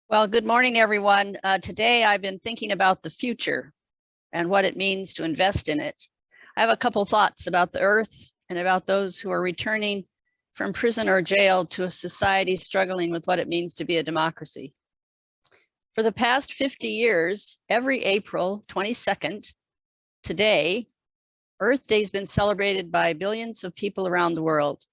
Well, good morning, everyone. Today I've been thinking about the future and what it means to invest in it. I have a couple thoughts about the earth and about those who are returning from prison or jail to a society struggling with what it means to be a democracy. For the past 50 years, every April 22nd, today, Earth Day has been celebrated by billions of people around the world.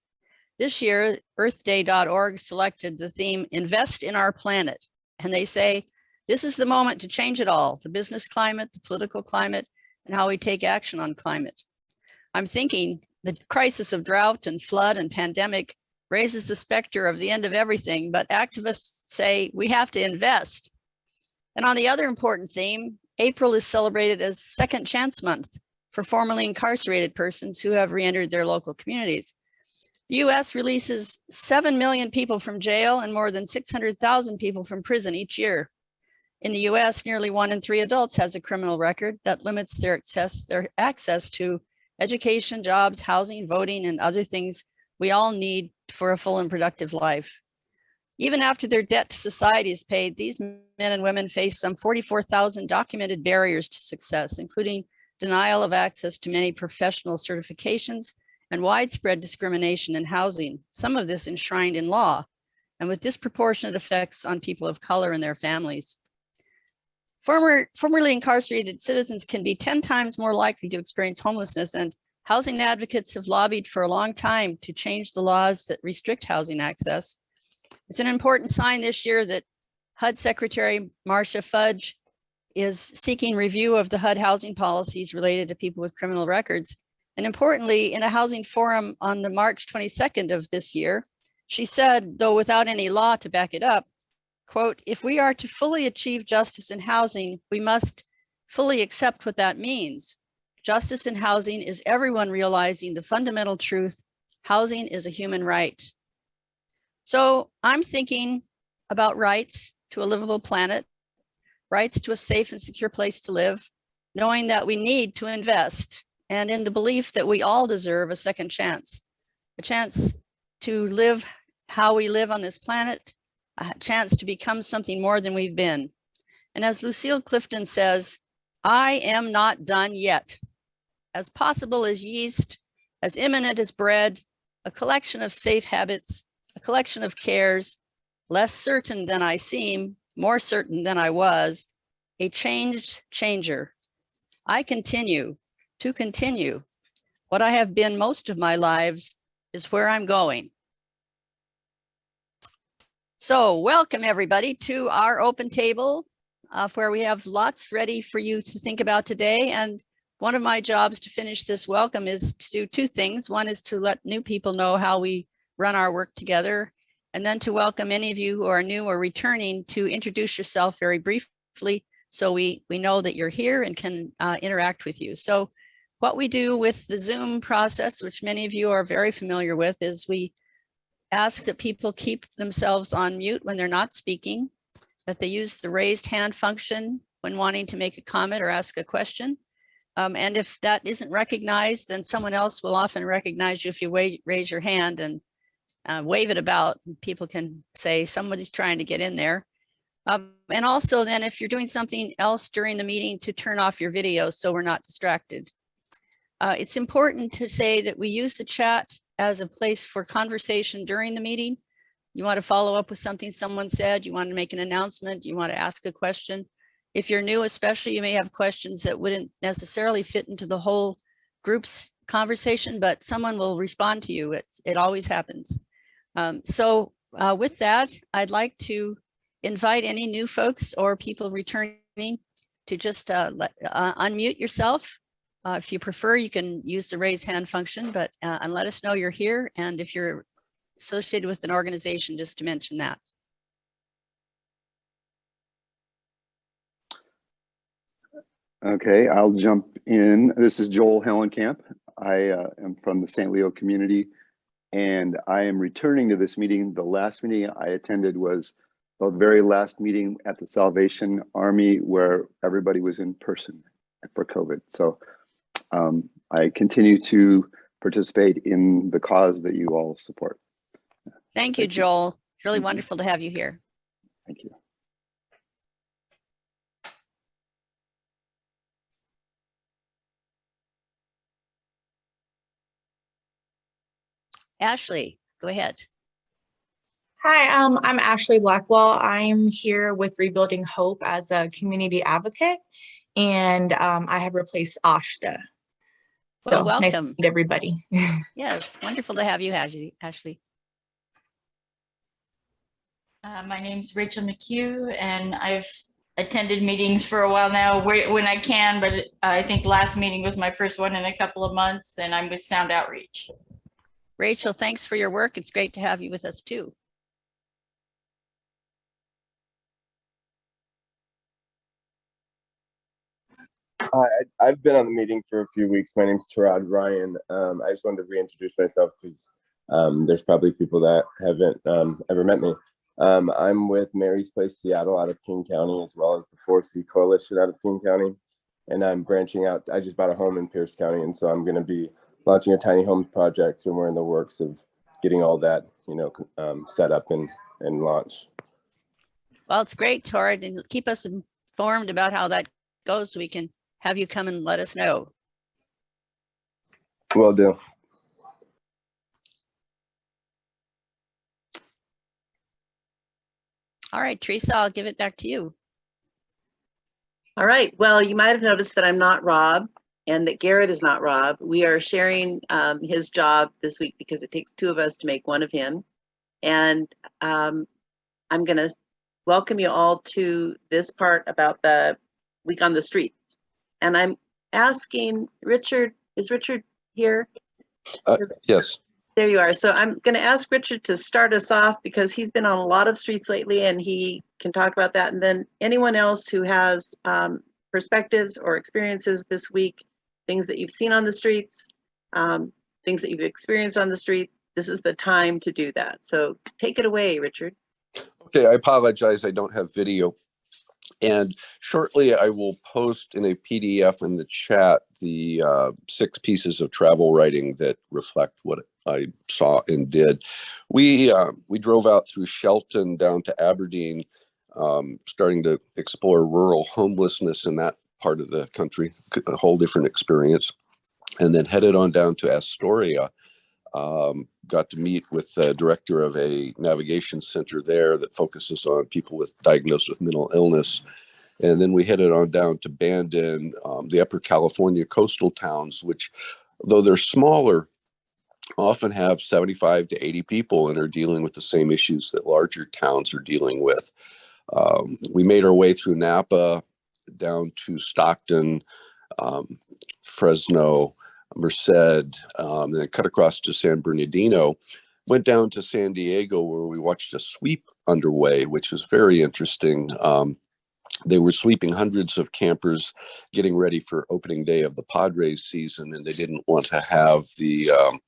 This year, earthday.org selected the theme, Invest in Our Planet. And they say, this is the moment to change it all, the business climate, the political climate, and how we take action on climate. I'm thinking the crisis of drought and flood and pandemic raises the specter of the end of everything, but activists say we have to invest. And on the other important theme, April is celebrated as Second Chance Month for formerly incarcerated persons who have reentered their local communities. The US releases 7 million people from jail and more than 600,000 people from prison each year. In the US, nearly 1 in 3 adults has a criminal record that limits their access to education, jobs, housing, voting, and other things we all need for a full and productive life. Even after their debt to society is paid, these men and women face some 44,000 documented barriers to success, including denial of access to many professional certifications and widespread discrimination in housing, some of this enshrined in law, and with disproportionate effects on people of color and their families. Formerly incarcerated citizens can be 10 times more likely to experience homelessness, and housing advocates have lobbied for a long time to change the laws that restrict housing access. It's an important sign this year that HUD Secretary Marcia Fudge is seeking review of the HUD housing policies related to people with criminal records. And importantly, in a housing forum on the March 22nd of this year, she said, though without any law to back it up, quote, if we are to fully achieve justice in housing, we must fully accept what that means. Justice in housing is everyone realizing the fundamental truth, housing is a human right. So I'm thinking about rights to a livable planet, rights to a safe and secure place to live, knowing that we need to invest, and in the belief that we all deserve a second chance, a chance to live how we live on this planet, a chance to become something more than we've been. And as Lucille Clifton says, I am not done yet. As possible as yeast, as imminent as bread, a collection of safe habits, a collection of cares, less certain than I seem, more certain than I was, a changed changer. I continue to continue. What I have been most of my lives is where I'm going. So welcome everybody to our open table where we have lots ready for you to think about today. And one of my jobs to finish this welcome is to do two things. One is to let new people know how we run our work together, and then to welcome any of you who are new or returning to introduce yourself very briefly so we know that you're here and can interact with you. So what we do with the Zoom process, which many of you are very familiar with, is we ask that people keep themselves on mute when they're not speaking, that they use the raised hand function when wanting to make a comment or ask a question. And if that isn't recognized, then someone else will often recognize you if you raise your hand and wave it about. People can say somebody's trying to get in there. And also then if you're doing something else during the meeting, to turn off your video so we're not distracted. It's important to say that we use the chat as a place for conversation during the meeting. You want to follow up with something someone said, you want to make an announcement, you want to ask a question. If you're new especially, you may have questions that wouldn't necessarily fit into the whole group's conversation, but someone will respond to you. It always happens. So with that, I'd like to invite any new folks or people returning to just unmute yourself. If you prefer, you can use the raise hand function, but and let us know you're here. And if you're associated with an organization, just to mention that. Okay, I'll jump in. This is Joel Hellenkamp. I am from the St. Leo community, and I am returning to this meeting. The last meeting I attended was the very last meeting at the Salvation Army where everybody was in person for COVID. So I continue to participate in the cause that you all support. Thank you, Joel. It's really wonderful to have you here. Thank you. Ashley, go ahead. Hi, I'm Ashley Blackwell. I'm here with Rebuilding Hope as a community advocate, and I have replaced Ashta. So Well, nice to welcome. meet everybody. Yes, wonderful to have you, Ashley. My name's Rachel McHugh, and I've attended meetings for a while now when I can, but I think the last meeting was my first one in a couple of months, and I'm with Sound Outreach. Rachel, thanks for your work. It's great to have you with us too. Hi, I've been on the meeting for a few weeks. My name's Tarad Ryan. I just wanted to reintroduce myself because there's probably people that haven't ever met me. I'm with Mary's Place Seattle out of King County, as well as the 4C Coalition out of King County. And I'm branching out. I just bought a home in Pierce County, and so I'm going to be launching a tiny homes project, and we're in the works of getting all that, set up and launch. Well, it's great, Torrid, and keep us informed about how that goes so we can have you come and let us know. Will do. All right, Teresa, I'll give it back to you. All right. Well, you might have noticed that I'm not Rob and that Garrett is not Rob. We are sharing his job this week because it takes two of us to make one of him. And I'm going to welcome you all to this part about the week on the streets. And I'm asking Richard, is Richard here? Yes. There you are. So I'm going to ask Richard to start us off because he's been on a lot of streets lately and he can talk about that. And then anyone else who has perspectives or experiences this week, things that you've seen on the streets, things that you've experienced on the street, this is the time to do that. So take it away, Richard. Okay, I apologize. I don't have video. And shortly, I will post in a PDF in the chat the 6 pieces of travel writing that reflect what I saw and did. We drove out through Shelton down to Aberdeen, starting to explore rural homelessness in that part of the country, a whole different experience, and then headed on down to Astoria. Got to meet with the director of a navigation center there that focuses on people diagnosed with mental illness. And then we headed on down to Bandon, the upper California coastal towns, which, though they're smaller, often have 75 to 80 people and are dealing with the same issues that larger towns are dealing with. We made our way through Napa, down to Stockton, Fresno, Merced, then cut across to San Bernardino, went down to San Diego where we watched a sweep underway, which was very interesting. They were sweeping hundreds of campers getting ready for opening day of the Padres season, and they didn't want to have to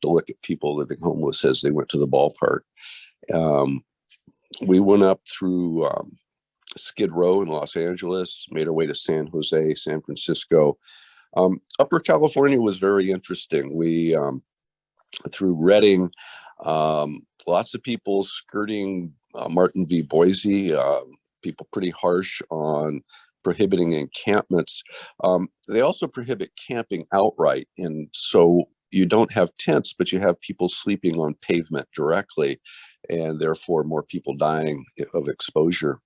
look at people living homeless as they went to the ballpark. We went up through Skid Row in Los Angeles, made our way to San Jose, San Francisco. Upper California was very interesting. We through Redding, lots of people skirting Martin v. Boise, people pretty harsh on prohibiting encampments. They also prohibit camping outright. And so you don't have tents, but you have people sleeping on pavement directly, and therefore more people dying of exposure.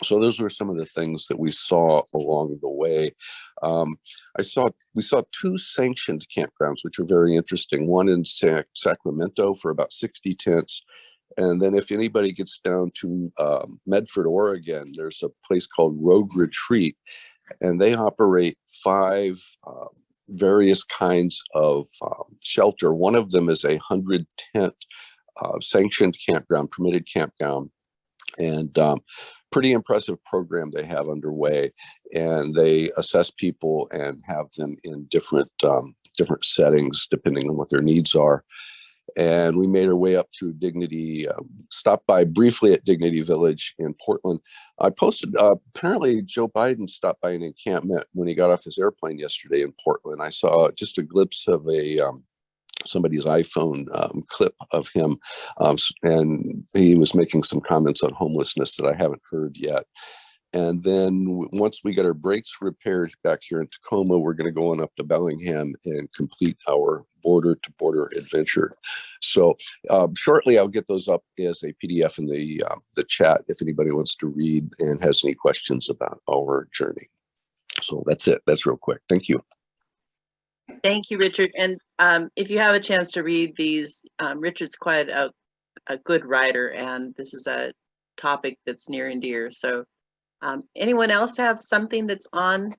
So those were some of the things that we saw along the way. We saw 2 sanctioned campgrounds, which were very interesting. One in Sacramento for about 60 tents. And then if anybody gets down to Medford, Oregon, there's a place called Rogue Retreat, and they operate 5 various kinds of shelter. One of them is a 100-tent sanctioned campground, permitted campground, and pretty impressive program they have underway. And they assess people and have them in different settings depending on what their needs are. And we made our way up through Dignity, stopped by briefly at Dignity Village in Portland. I posted, apparently Joe Biden stopped by an encampment when he got off his airplane yesterday in Portland. I saw just a glimpse of somebody's iPhone clip of him, and he was making some comments on homelessness that I haven't heard yet. And then once we get our brakes repaired back here in Tacoma, we're going to go on up to Bellingham and complete our border to border adventure. So shortly, I'll get those up as a PDF in the chat if anybody wants to read and has any questions about our journey. So that's it. That's real quick. Thank you. Thank you, Richard. And if you have a chance to read these, Richard's quite a good writer, and this is a topic that's near and dear. So anyone else have something that's on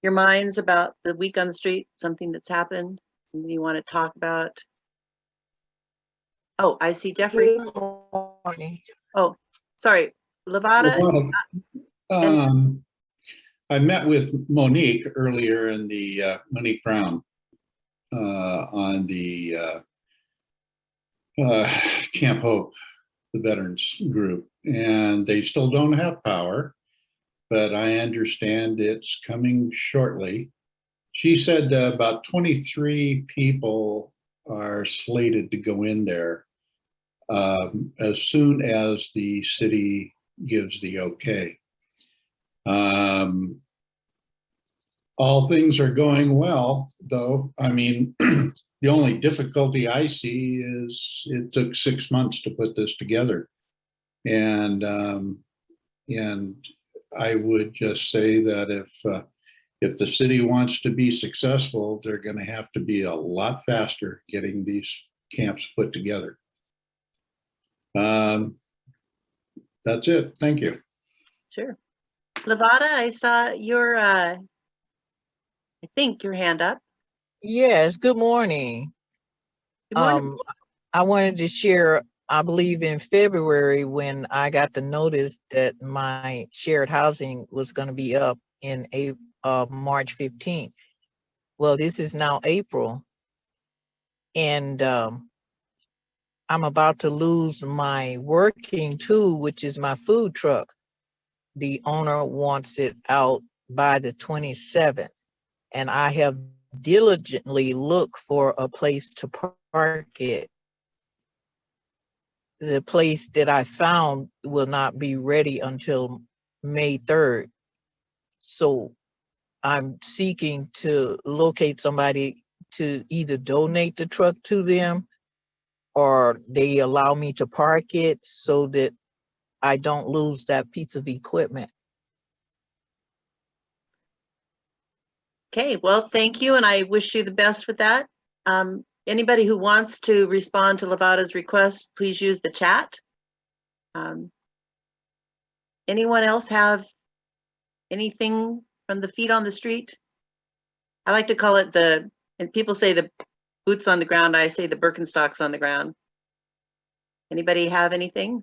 your minds about the week on the street, something that's happened, something you want to talk about? Oh, I see Jeffrey. Good morning. Oh, sorry, Lavada. I met with Monique earlier in the Monique Brown on the Camp Hope, the veterans group, and they still don't have power, but I understand it's coming shortly. She said about 23 people are slated to go in there as soon as the city gives the okay. All things are going well, though. I mean, the only difficulty I see is it took 6 months to put this together. And I would just say that if the city wants to be successful, they're going to have to be a lot faster getting these camps put together. That's it. Thank you. Sure. Lavada, I saw your, I think your hand up. Yes, good morning. Good morning. I wanted to share, I believe in February when I got the notice that my shared housing was going to be up in March 15th. Well, this is now April, and I'm about to lose my working tool, which is my food truck. The owner wants it out by the 27th, and I have diligently looked for a place to park it. The place that I found will not be ready until May 3rd. So I'm seeking to locate somebody to either donate the truck to them or they allow me to park it so that I don't lose that piece of equipment. Okay, well, thank you, and I wish you the best with that. Anybody who wants to respond to Lavada's request, please use the chat. Anyone else have anything from the feet on the street? I like to call it and people say the boots on the ground, I say the Birkenstocks on the ground. Anybody have anything?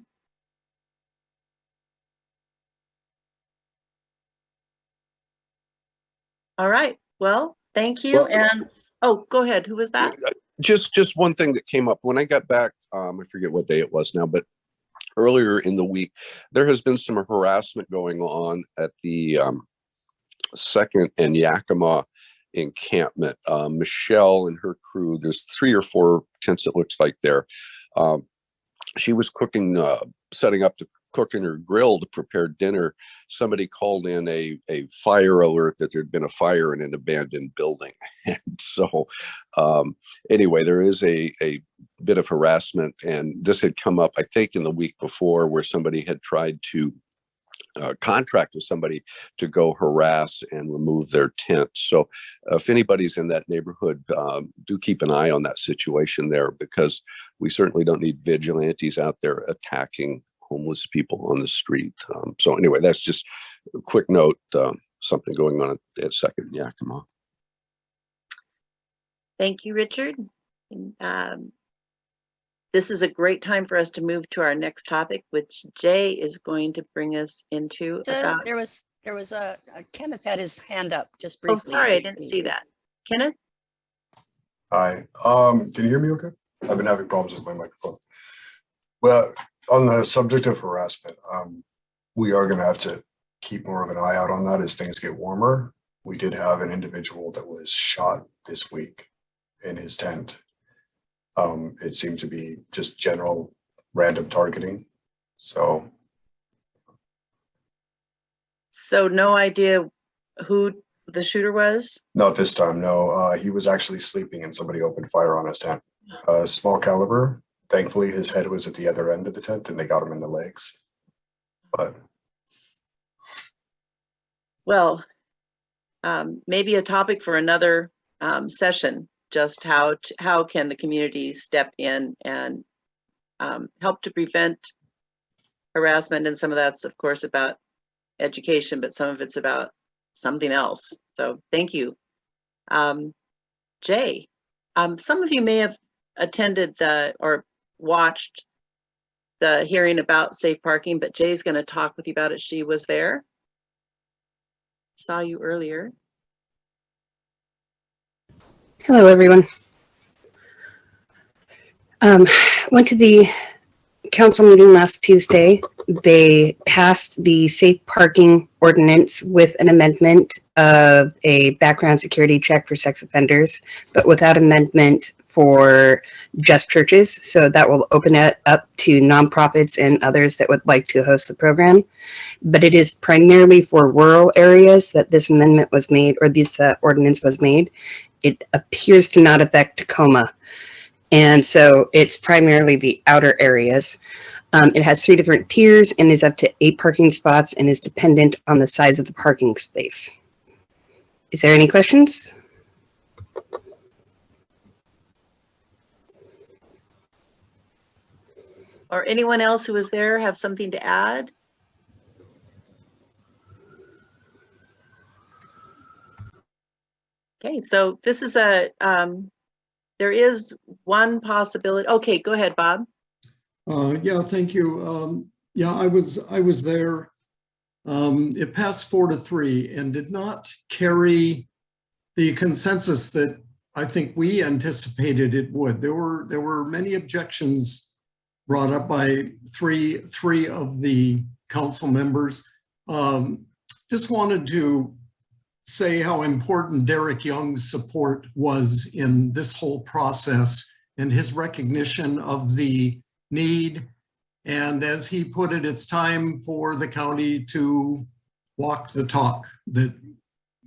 All right, well, thank you. Well, and oh, go ahead. Who was that? Just one thing that came up when I got back. I forget what day it was now, but earlier in the week, there has been some harassment going on at the 2nd and Yakima encampment. Michelle and her crew, there's 3 or 4 tents it looks like there. She was cooking, setting up to cook in her grill to prepare dinner. Somebody called in a fire alert that there'd been a fire in an abandoned building. And so anyway, there is a bit of harassment, and this had come up, I think, in the week before, where somebody had tried to contract with somebody to go harass and remove their tent. So if anybody's in that neighborhood, do keep an eye on that situation there, because we certainly don't need vigilantes out there attacking homeless people on the street. So anyway, that's just a quick note, something going on at 2nd Yakima. Thank you, Richard. This is a great time for us to move to our next topic, which Jay is going to bring us into. About... There was a Kenneth had his hand up just briefly. Oh, sorry, I didn't see that. Kenneth? Hi, can you hear me okay? I've been having problems with my microphone. Well, on the subject of harassment, we are going to have to keep more of an eye out on that as things get warmer. We did have an individual that was shot this week in his tent. It seemed to be just general random targeting. So So no idea who the shooter was? Not this time, no. He was actually sleeping and somebody opened fire on his tent. Small caliber. Thankfully, his head was at the other end of the tent and they got him in the legs. But Well, maybe a topic for another session, just how can the community step in and help to prevent harassment. And some of that's, of course, about education, but some of it's about something else. So thank you. Jay, some of you may have attended or watched the hearing about safe parking, but Jay's going to talk with you about it. She was there. Saw you earlier. Hello, everyone. Went to the council meeting last Tuesday. They passed the safe parking ordinance with an amendment of a background security check for sex offenders, but without amendment for just churches. So that will open it up to nonprofits and others that would like to host the program. But it is primarily for rural areas that this amendment was made, or this ordinance was made. It appears to not affect Tacoma. And so it's primarily the outer areas. It has 3 different tiers and is up to 8 parking spots and is dependent on the size of the parking space. Is there any questions? Or anyone else who was there have something to add? Okay, so this is there is one possibility. Okay, go ahead, Bob. Yeah, thank you. Yeah, I was there. It passed 4-3 and did not carry the consensus that I think we anticipated it would. There were many objections brought up by three of the council members. Just wanted to say how important Derek Young's support was in this whole process and his recognition of the need. And as he put it, it's time for the county to walk the talk, that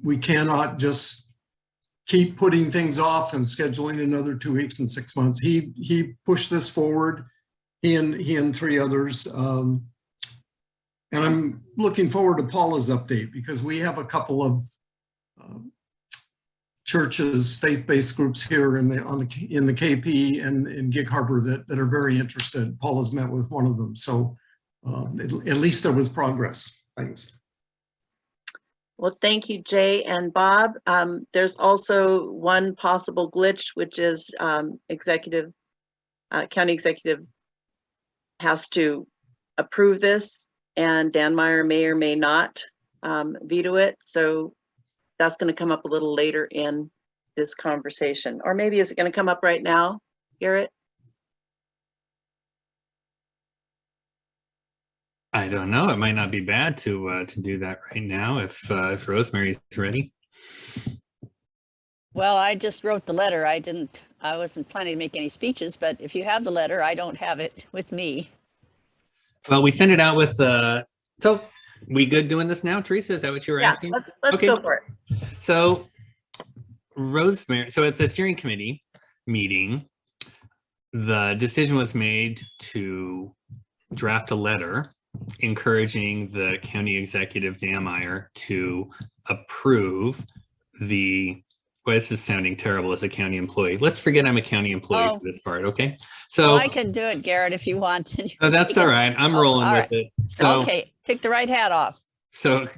we cannot just keep putting things off and scheduling another 2 weeks and 6 months. He pushed this forward, he and 3 others. And I'm looking forward to Paula's update because we have a couple of churches, faith-based groups here in the KP and in Gig Harbor that are very interested. Paula's met with one of them, so at least there was progress. Thanks. Well, thank you, Jay and Bob. There's also one possible glitch, which is county executive has to approve this, and Dan Meyer may or may not veto it. So that's going to come up a little later in this conversation. Or maybe is it going to come up right now, Garrett? I don't know. It might not be bad to do that right now if Rosemary's ready. Well, I just wrote the letter. I wasn't planning to make any speeches, but if you have the letter, I don't have it with me. Well, we sent it out with so we good doing this now, Teresa? Is that what you were asking? Let's Okay. go for it. So Rosemary, so at the steering committee meeting, the decision was made to draft a letter encouraging the county executive, Dan Meyer, to approve the, well, this is sounding terrible as a county employee. Let's forget I'm a county employee for this part, okay? So well, I can do it, Garrett, if you want. No, that's all right. I'm rolling with it. So okay, take the right hat off. So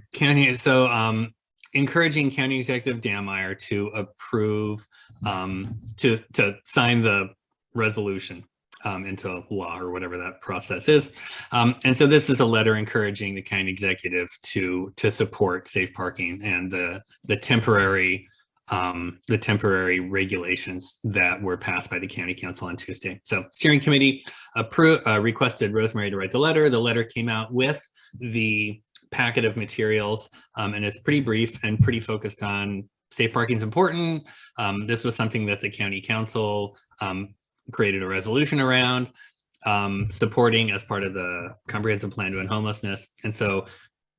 encouraging county executive Dan Meyer to approve, to sign the resolution into law or whatever that process is. And so this is a letter encouraging the county executive to support safe parking and the temporary regulations that were passed by the county council on Tuesday. So steering committee requested Rosemary to write the letter. The letter came out with the packet of materials, and it's pretty brief and pretty focused on safe parking is important. This was something that the county council created a resolution around, supporting as part of the comprehensive plan to end homelessness. And so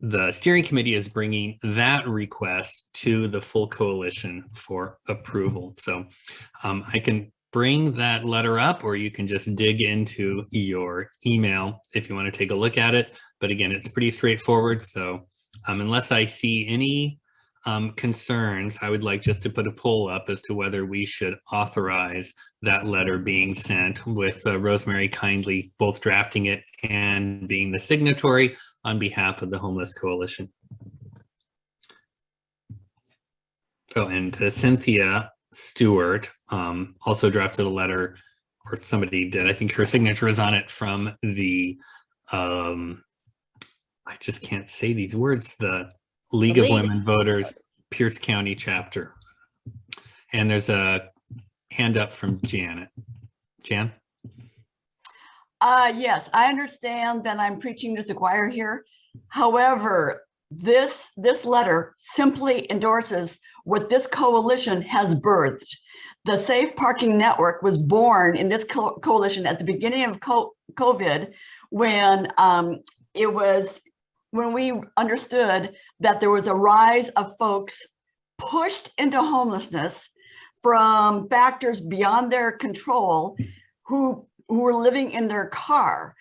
the steering committee is bringing that request to the full coalition for approval. So I can bring that letter up, or you can just dig into your email if you want to take a look at it. But again, it's pretty straightforward. So unless I see any concerns, I would like just to put a poll up as to whether we should authorize that letter being sent, with Rosemary kindly both drafting it and being the signatory on behalf of the Homeless Coalition. Oh, and Cynthia Stewart also drafted a letter, or somebody did, I think her signature is on it, from the, I just can't say these words, the League of Women Voters, Pierce County chapter. And there's a hand up from Janet. Jan? Yes, I understand that I'm preaching to the choir here. However, this letter simply endorses what this coalition has birthed. The Safe Parking Network was born in this coalition at the beginning of COVID, when when we understood that there was a rise of folks pushed into homelessness from factors beyond their control, who were living in their car.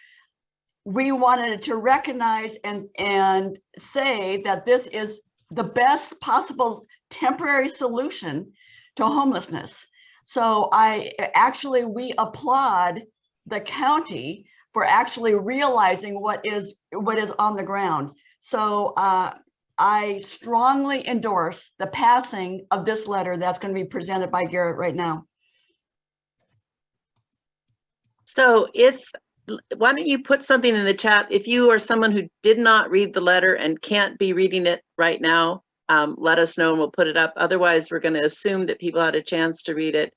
We wanted to recognize and say that this is the best possible temporary solution to homelessness. So we applaud the county for actually realizing what is on the ground. So I strongly endorse the passing of this letter that's going to be presented by Garrett right now. So why don't you put something in the chat? If you are someone who did not read the letter and can't be reading it right now, let us know and we'll put it up. Otherwise, we're going to assume that people had a chance to read it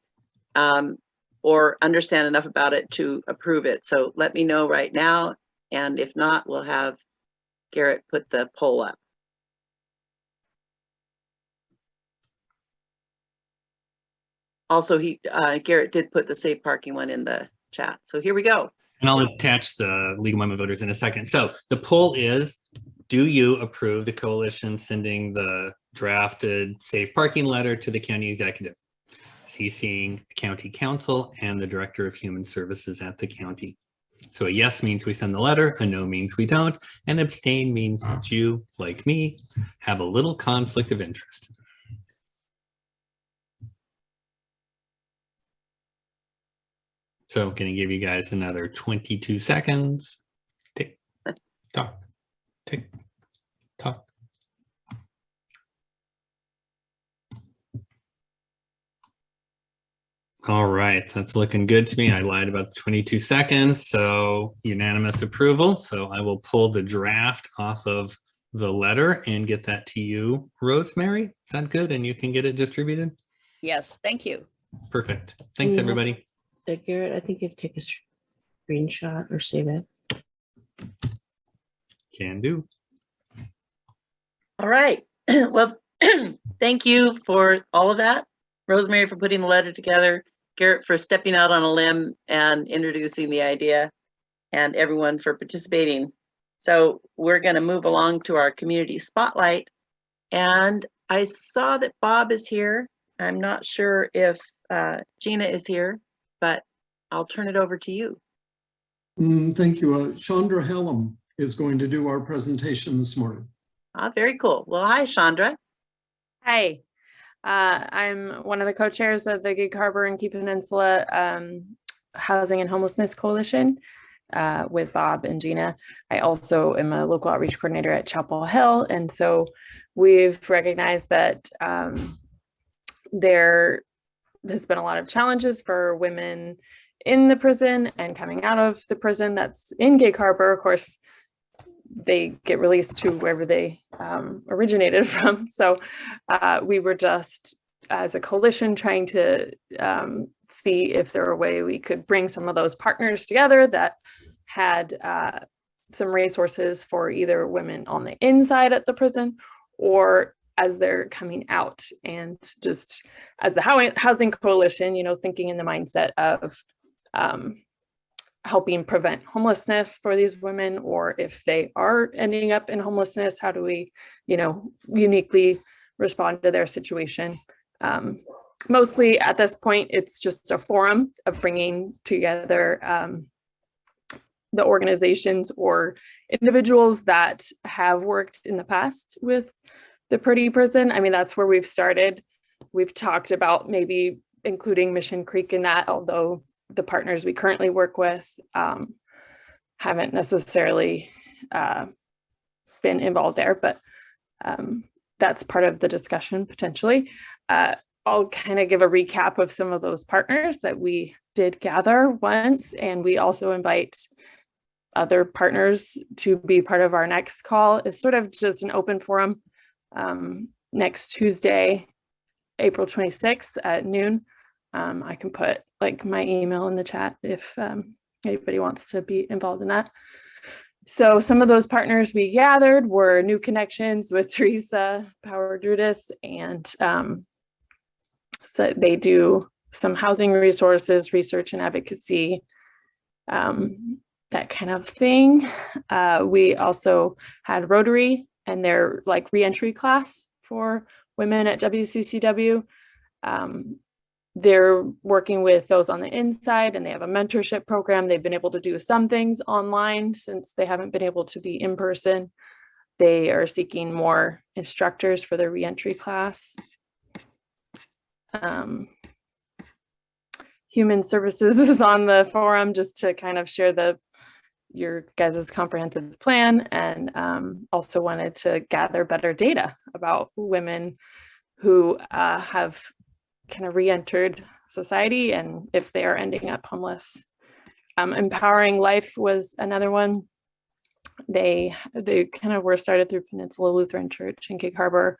or understand enough about it to approve it. So let me know right now. And if not, we'll have Garrett put the poll up. Also, Garrett did put the safe parking one in the chat. So here we go. And I'll attach the League of Women Voters in a second. So the poll is, do you approve the coalition sending the drafted safe parking letter to the county executive, CCing county council and the director of human services at the county? So a yes means we send the letter, a no means we don't, and abstain means that you, like me, have a little conflict of interest. So I'm going to give you guys another 22 seconds. Tick, tock, tick, tock. All right, that's looking good to me. I lied about the 22 seconds, so unanimous approval. So I will pull the draft off of the letter and get that to you, Rosemary. Is that good? And you can get it distributed? Yes, thank you. Perfect. Thanks, everybody. Garrett, I think you have to take a screenshot or save it. Can do. All right. Well, thank you for all of that. Rosemary for putting the letter together, Garrett for stepping out on a limb and introducing the idea, and everyone for participating. So we're going to move along to our community spotlight. And I saw that Bob is here. I'm not sure if Gina is here, but I'll turn it over to you. Thank you. Chandra Hallam is going to do our presentation this morning. Very cool. Well, hi, Chandra. Hi. I'm one of the co-chairs of the Gig Harbor and Key Peninsula Housing and Homelessness Coalition with Bob and Gina. I also am a local outreach coordinator at Chapel Hill. And so we've recognized that there has been a lot of challenges for women in the prison and coming out of the prison that's in Gig Harbor. Of course, they get released to wherever they originated from. So we were just, as a coalition, trying to see if there were a way we could bring some of those partners together that had some resources for either women on the inside at the prison or as they're coming out. And just as the housing coalition, you know, thinking in the mindset of helping prevent homelessness for these women, or if they are ending up in homelessness, how do we, uniquely respond to their situation? Mostly at this point, it's just a forum of bringing together the organizations or individuals that have worked in the past with the Purdy Prison. I mean, that's where we've started. We've talked about maybe including Mission Creek in that, although the partners we currently work with haven't necessarily been involved there, but that's part of the discussion potentially. I'll kind of give a recap of some of those partners that we did gather once, and we also invite other partners to be part of our next call. It's sort of just an open forum next Tuesday, April 26th at noon. I can put like my email in the chat if anybody wants to be involved in that. So some of those partners we gathered were New Connections with Teresa Power-Drudas, and so they do some housing resources, research and advocacy, that kind of thing. We also had Rotary and their like reentry class for women at WCCW. They're working with those on the inside, and they have a mentorship program. They've been able to do some things online since they haven't been able to be in person. They are seeking more instructors for their reentry class. Human Services was on the forum just to kind of share your guys' comprehensive plan, and also wanted to gather better data about women who have kind of re-entered society and if they are ending up homeless. Empowering Life was another one. They kind of were started through Peninsula Lutheran Church in Gig Harbor.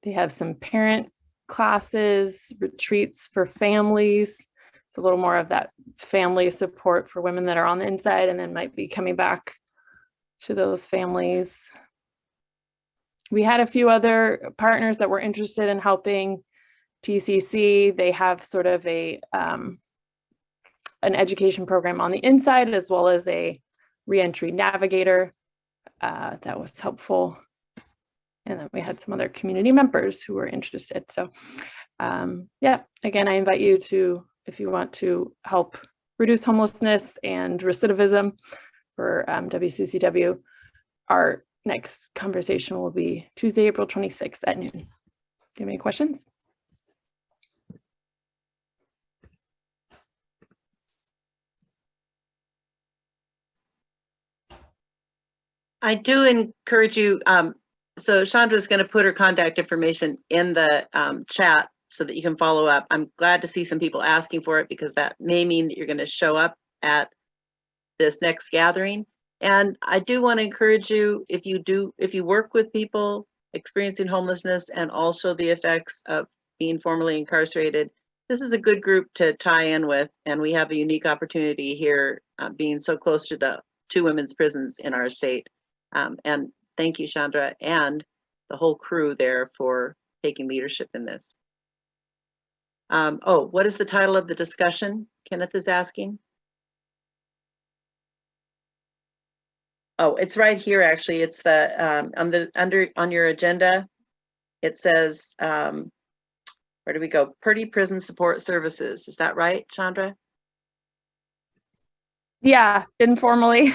They have some parent classes, retreats for families. It's a little more of that family support for women that are on the inside and then might be coming back to those families. We had a few other partners that were interested in helping. TCC, they have sort of an education program on the inside, as well as a reentry navigator that was helpful. And then we had some other community members who were interested. So yeah, again, I invite you to, if you want to help reduce homelessness and recidivism for WCCW, our next conversation will be Tuesday, April 26th at noon. Do you have any questions? I do encourage you. So Chandra's going to put her contact information in the chat so that you can follow up. I'm glad to see some people asking for it because that may mean that you're going to show up at this next gathering. And I do want to encourage you, if you work with people experiencing homelessness and also the effects of being formerly incarcerated, this is a good group to tie in with. And we have a unique opportunity here being so close to the 2 women's prisons in our state. And thank you, Chandra, and the whole crew there for taking leadership in this. Oh, what is the title of the discussion? Kenneth is asking. Oh, it's right here, actually. It's the on your agenda. It says, where do we go? Purdy Prison Support Services. Is that right, Chandra? Yeah, informally.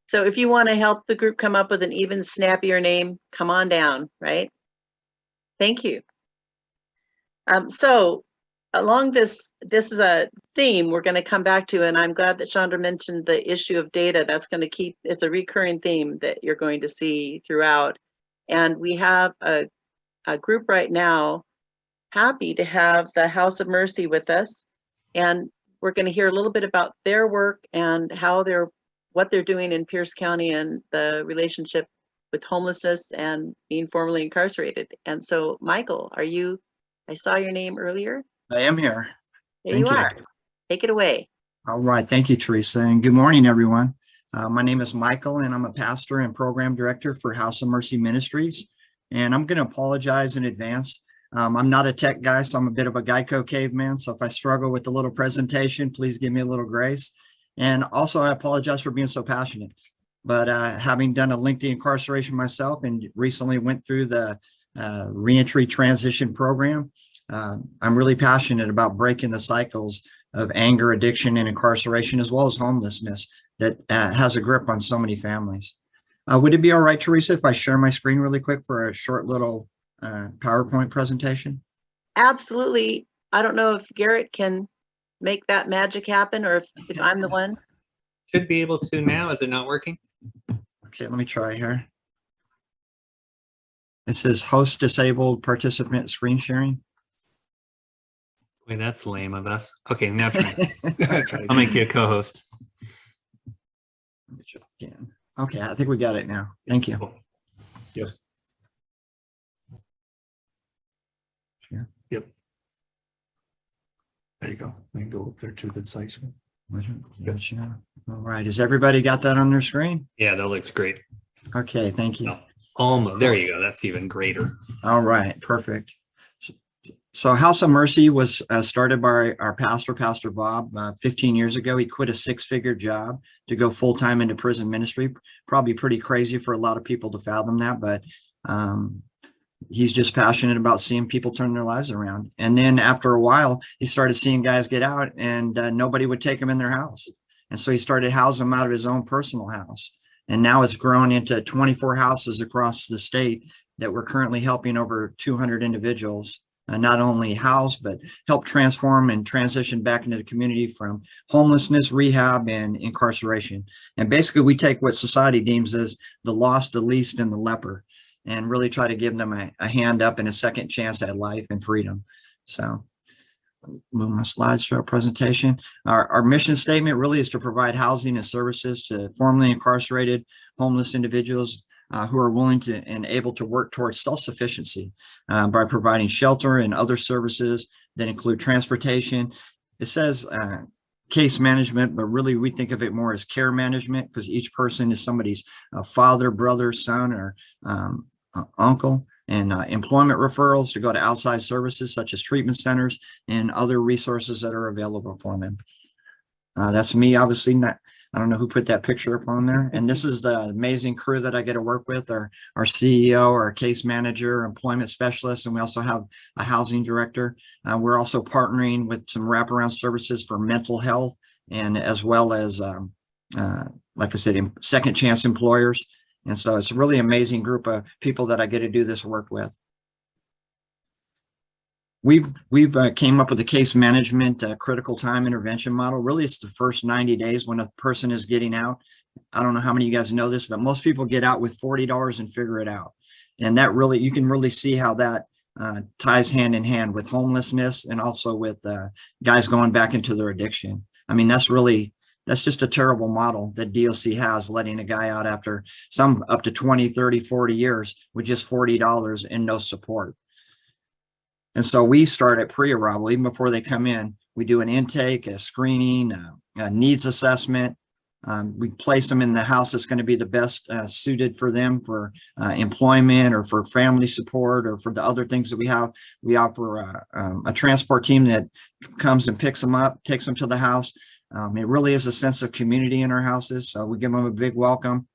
So if you want to help the group come up with an even snappier name, come on down, right? Thank you. So along this is a theme we're going to come back to, and I'm glad that Chandra mentioned the issue of data. That's going to it's a recurring theme that you're going to see throughout. And we have a group right now happy to have the House of Mercy with us. And we're going to hear a little bit about their work and what they're doing in Pierce County and the relationship with homelessness and being formerly incarcerated. And so, Michael, I saw your name earlier. I am here. There you are. Take it away. All right. Thank you, Teresa. And good morning, everyone. My name is Michael, and I'm a pastor and program director for House of Mercy Ministries. And I'm going to apologize in advance. I'm not a tech guy, so I'm a bit of a Geico caveman. So if I struggle with the little presentation, please give me a little grace. And also, I apologize for being so passionate. But having done a lengthy incarceration myself and recently went through the reentry transition program, I'm really passionate about breaking the cycles of anger, addiction, and incarceration, as well as homelessness that has a grip on so many families. Would it be all right, Teresa, if I share my screen really quick for a short little PowerPoint presentation? Absolutely. I don't know if Garrett can make that magic happen, or if I'm the one. Should be able to now. Is it not working? Okay, let me try here. It says host disabled participant screen sharing. Wait, that's lame of us. Okay, now try. I'll make you a co-host. Okay, I think we got it now. Thank you. Cool. Yep. Sure. Yep. There you go. We can go up there to the site. Gotcha. All right. Has everybody got that on their screen? Yeah, that looks great. Okay, thank you. No, almost. There you go. That's even greater. All right, perfect. So House of Mercy was started by our pastor, Pastor Bob, 15 years ago. He quit a six-figure job to go full-time into prison ministry. Probably pretty crazy for a lot of people to fathom that, but he's just passionate about seeing people turn their lives around. And then after a while, he started seeing guys get out and nobody would take them in their house. And so he started housing them out of his own personal house. And now it's grown into 24 houses across the state that we're currently helping over 200 individuals not only house, but help transform and transition back into the community from homelessness, rehab, and incarceration. And basically, we take what society deems as the lost, the least, and the leper, and really try to give them a hand up and a second chance at life and freedom. So move my slides to our presentation. Our mission statement really is to provide housing and services to formerly incarcerated homeless individuals who are willing to and able to work towards self-sufficiency by providing shelter and other services that include transportation. It says case management, but really we think of it more as care management, because each person is somebody's father, brother, son, or uncle, and employment referrals to go to outside services such as treatment centers and other resources that are available for them. That's me, obviously. I don't know who put that picture up on there. And this is the amazing crew that I get to work with, our CEO, our case manager, employment specialist, and we also have a housing director. We're also partnering with some wraparound services for mental health, and as well as, like I said, second chance employers. And so it's a really amazing group of people that I get to do this work with. We've came up with a case management critical time intervention model. Really, it's the first 90 days when a person is getting out. I don't know how many of you guys know this, but most people get out with $40 and figure it out. And that really, you can really see how that ties hand in hand with homelessness and also with guys going back into their addiction. I mean, that's just a terrible model that DOC has, letting a guy out after some up to 20, 30, 40 years with just $40 and no support. And so we start at pre-arrival, even before they come in. We do an intake, a screening, a needs assessment. We place them in the house that's going to be the best suited for them for employment or for family support or for the other things that we have. We offer a transport team that comes and picks them up, takes them to the house. It really is a sense of community in our houses. So we give them a big welcome,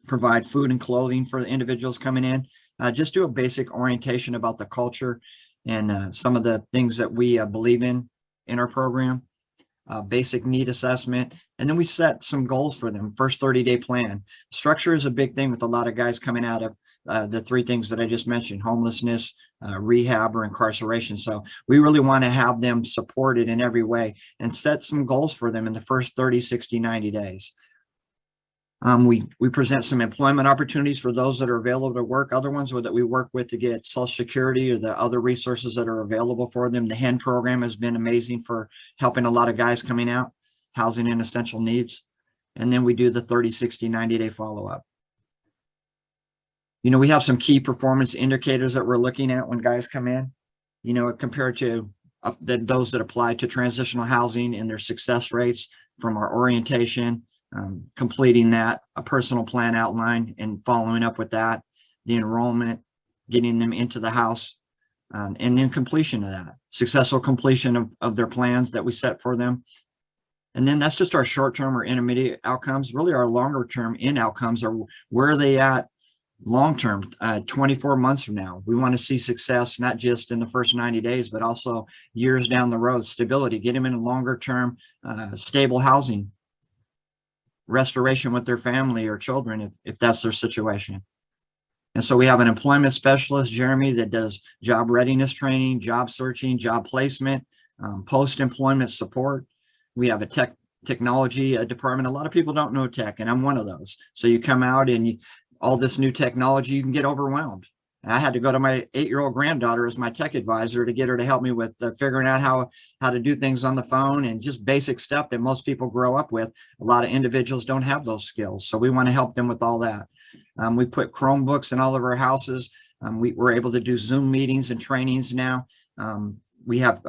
provide food and clothing for the individuals coming in, just do a basic orientation about the culture and some of the things that we believe in our program, basic need assessment, and then we set some goals for them. First 30-day plan. Structure is a big thing with a lot of guys coming out of the three things that I just mentioned: homelessness, rehab, or incarceration. So we really want to have them supported in every way and set some goals for them in the first 30, 60, 90 days. We present some employment opportunities for those that are available to work, other ones that we work with to get Social Security or the other resources that are available for them. The HEN program has been amazing for helping a lot of guys coming out, housing and essential needs. And then we do the 30, 60, 90-day follow-up. You know, we have some key performance indicators that we're looking at when guys come in, you know, compared to those that apply to transitional housing and their success rates from our orientation, completing that, a personal plan outline and following up with that, the enrollment, getting them into the house, and then completion of that, successful completion of their plans that we set for them. And then that's just our short-term or intermediate outcomes. Really our longer-term end outcomes are where are they at long-term, 24 months from now. We want to see success, not just in the first 90 days, but also years down the road, stability, get them in a longer-term, stable housing, restoration with their family or children, if that's their situation. And so we have an employment specialist, Jeremy, that does job readiness training, job searching, job placement, post-employment support. We have a technology department. A lot of people don't know tech, and I'm one of those. So you come out and all this new technology, you can get overwhelmed. And I had to go to my 8-year-old granddaughter as my tech advisor to get her to help me with figuring out how to do things on the phone and just basic stuff that most people grow up with. A lot of individuals don't have those skills. So we want to help them with all that. We put Chromebooks in all of our houses. We're able to do Zoom meetings and trainings now. We have,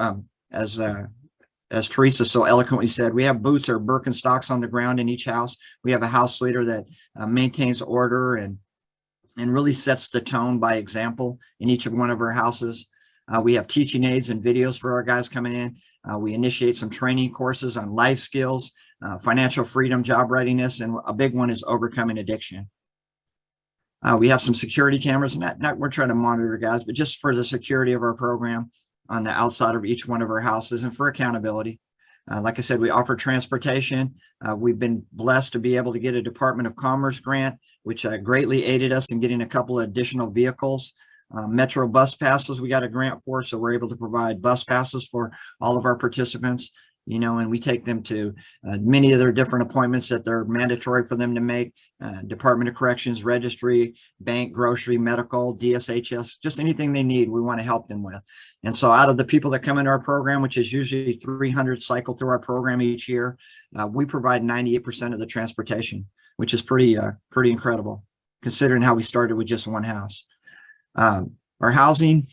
as Teresa so eloquently said, we have boots or Birkenstocks on the ground in each house. We have a house leader that maintains order and really sets the tone by example in each of one of our houses. We have teaching aids and videos for our guys coming in. We initiate some training courses on life skills, financial freedom, job readiness, and a big one is overcoming addiction. We have some security cameras, not we're trying to monitor guys, but just for the security of our program on the outside of each one of our houses and for accountability. Like I said, we offer transportation. We've been blessed to be able to get a Department of Commerce grant, which greatly aided us in getting a couple of additional vehicles. Metro bus passes we got a grant for, so we're able to provide bus passes for all of our participants, and we take them to many of their different appointments that they're mandatory for them to make, Department of Corrections, registry, bank, grocery, medical, DSHS, just anything they need, we want to help them with. And so out of the people that come into our program, which is usually 300 cycle through our program each year, we provide 98% of the transportation, which is pretty incredible considering how we started with just one house. Our housing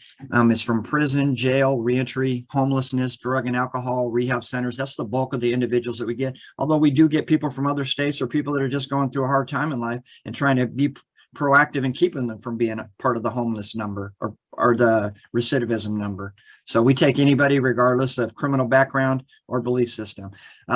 is from prison, jail, reentry, homelessness, drug and alcohol, rehab centers. That's the bulk of the individuals that we get. Although we do get people from other states or people that are just going through a hard time in life and trying to be proactive in keeping them from being a part of the homeless number or the recidivism number. So we take anybody regardless of criminal background or belief system.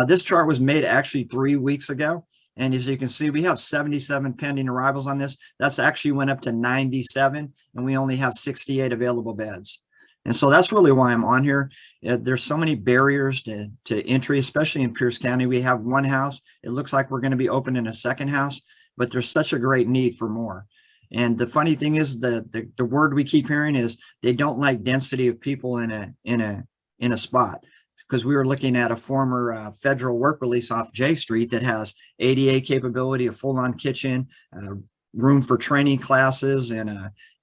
This chart was made actually 3 weeks ago. And as you can see, we have 77 pending arrivals on this. That's actually went up to 97, and we only have 68 available beds. And so that's really why I'm on here. There's so many barriers to entry, especially in Pierce County. We have one house. It looks like we're going to be opening a second house, but there's such a great need for more. And the funny thing is the word we keep hearing is they don't like density of people in a spot. Because we were looking at a former federal work release off J Street that has ADA capability, a full-on kitchen, room for training classes, and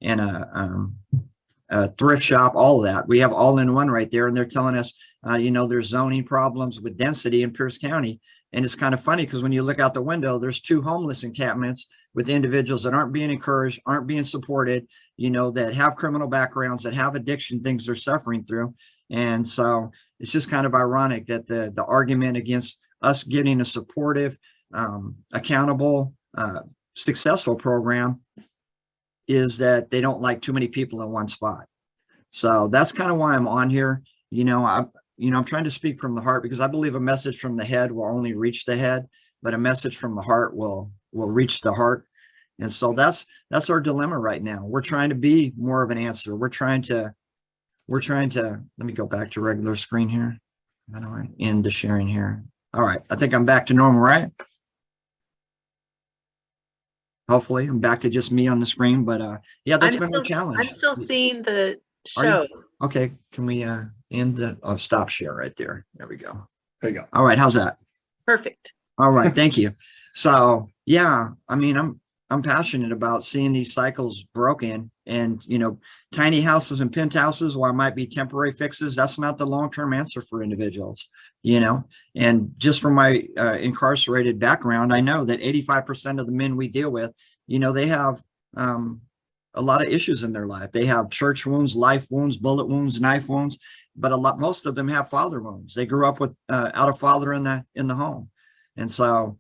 a thrift shop, all of that. We have all in one right there, and they're telling us, there's zoning problems with density in Pierce County. And it's kind of funny because when you look out the window, there's 2 homeless encampments with individuals that aren't being encouraged, aren't being supported, that have criminal backgrounds, that have addiction, things they're suffering through. And so it's just kind of ironic that the argument against us getting a supportive, accountable, successful program is that they don't like too many people in one spot. So that's kind of why I'm on here. I'm trying to speak from the heart because I believe a message from the head will only reach the head, but a message from the heart will reach the heart. And so that's our dilemma right now. We're trying to be more of an answer. We're trying to, let me go back to regular screen here. How do I end the sharing here? All right, I think I'm back to normal, right? Hopefully I'm back to just me on the screen, but yeah, that's been our challenge. I'm still seeing the show. Okay, can we end the stop share right there? There we go. There you go. All right, how's that? Perfect. All right, thank you. So yeah, I mean, I'm passionate about seeing these cycles broken, and tiny houses and penthouses, while it might be temporary fixes, that's not the long-term answer for individuals, and just from my incarcerated background, I know that 85% of the men we deal with, they have a lot of issues in their life. They have church wounds, life wounds, bullet wounds, knife wounds, but most of them have father wounds. They grew up with out a father in the home. And so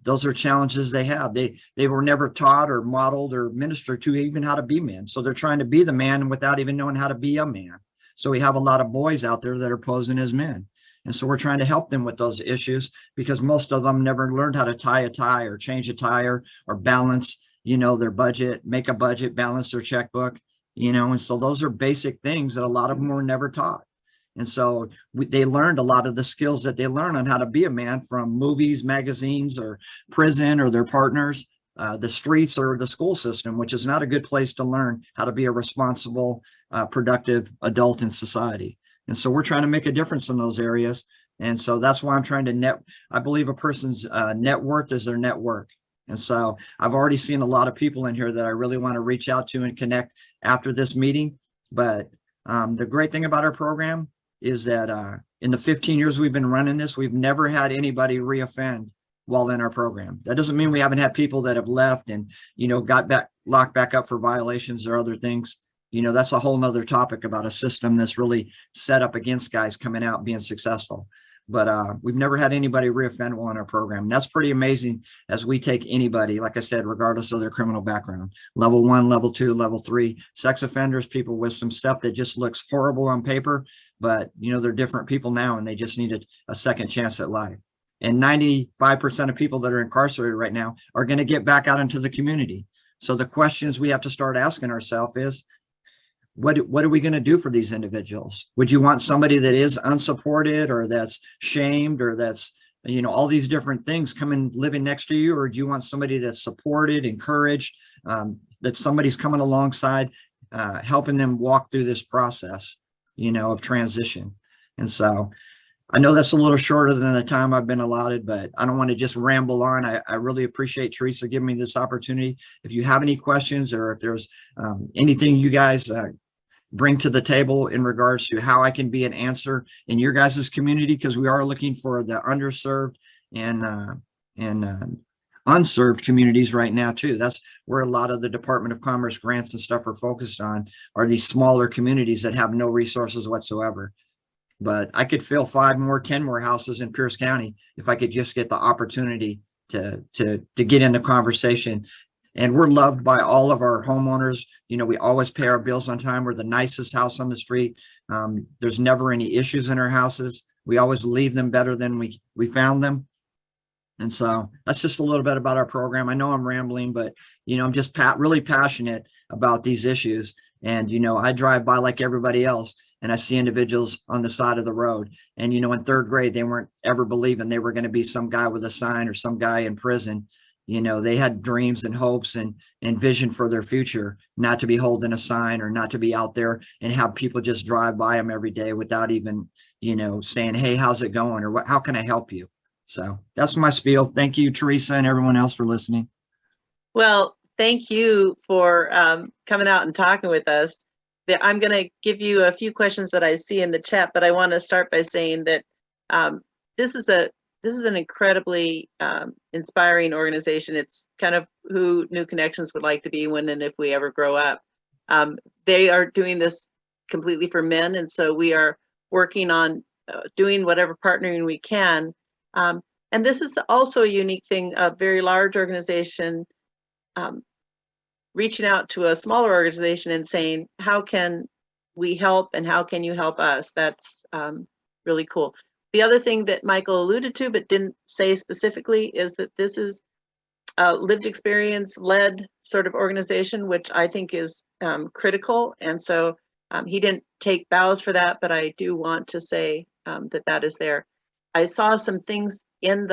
those are challenges they have. They were never taught or modeled or ministered to even how to be men. So they're trying to be the man without even knowing how to be a man. So we have a lot of boys out there that are posing as men. And so we're trying to help them with those issues because most of them never learned how to tie a tie or change a tire or balance, their budget, make a budget, balance their checkbook, and so those are basic things that a lot of them were never taught. And so they learned a lot of the skills that they learn on how to be a man from movies, magazines, or prison, or their partners, the streets, or the school system, which is not a good place to learn how to be a responsible, productive adult in society. And so we're trying to make a difference in those areas. And so that's why I'm trying to I believe a person's net worth is their network. And so I've already seen a lot of people in here that I really want to reach out to and connect after this meeting. But the great thing about our program is that in the 15 years we've been running this, we've never had anybody reoffend while in our program. That doesn't mean we haven't had people that have left and, got locked back up for violations or other things. That's a whole nother topic about a system that's really set up against guys coming out and being successful. But we've never had anybody reoffend while in our program. And that's pretty amazing as we take anybody, like I said, regardless of their criminal background, level 1, level 2, level 3, sex offenders, people with some stuff that just looks horrible on paper, but they're different people now and they just needed a second chance at life. And 95% of people that are incarcerated right now are going to get back out into the community. So the questions we have to start asking ourselves is, what are we going to do for these individuals? Would you want somebody that is unsupported or that's shamed or that's, all these different things coming living next to you? Or do you want somebody that's supported, encouraged, that somebody's coming alongside, helping them walk through this process, of transition? And so I know that's a little shorter than the time I've been allotted, but I don't want to just ramble on. I really appreciate Teresa giving me this opportunity. If you have any questions or if there's anything you guys bring to the table in regards to how I can be an answer in your guys' community, because we are looking for the underserved and unserved communities right now too. That's where a lot of the Department of Commerce grants and stuff are focused on, are these smaller communities that have no resources whatsoever. But I could fill 5 more, 10 more houses in Pierce County if I could just get the opportunity to get in the conversation. And we're loved by all of our homeowners. We always pay our bills on time. We're the nicest house on the street. There's never any issues in our houses. We always leave them better than we found them. And so that's just a little bit about our program. I know I'm rambling, but, I'm just really passionate about these issues. And, I drive by like everybody else and I see individuals on the side of the road. And, in 3rd grade, they weren't ever believing they were going to be some guy with a sign or some guy in prison. They had dreams and hopes and vision for their future, not to be holding a sign or not to be out there and have people just drive by them every day without even, saying, hey, how's it going? Or how can I help you? So that's my spiel. Thank you, Teresa, and everyone else for listening. Well, thank you for coming out and talking with us. I'm going to give you a few questions that I see in the chat, but I want to start by saying that this is an incredibly inspiring organization. It's kind of who New Connections would like to be when and if we ever grow up. They are doing this completely for men, and so we are working on doing whatever partnering we can. And this is also a unique thing, a very large organization reaching out to a smaller organization and saying, how can we help and how can you help us? That's really cool. The other thing that Michael alluded to but didn't say specifically is that this is a lived experience led sort of organization, which I think is critical. And so he didn't take bows for that, but I do want to say that is there. I saw some things in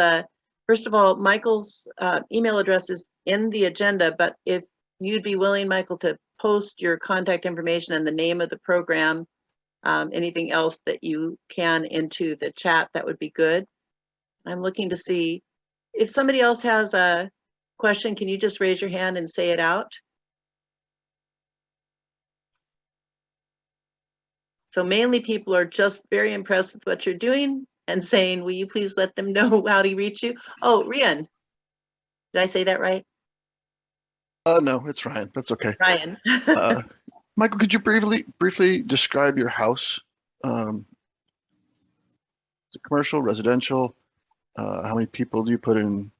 first of all, Michael's email address is in the agenda, but if you'd be willing, Michael, to post your contact information and the name of the program, anything else that you can into the chat, that would be good. I'm looking to see if somebody else has a question. Can you just raise your hand and say it out? So mainly people are just very impressed with what you're doing and saying, will you please let them know how to reach you? Oh, Rian, did I say that right? No, it's Ryan. That's okay. Ryan. Michael, could you briefly describe your house? Is it commercial, residential? How many people do you put in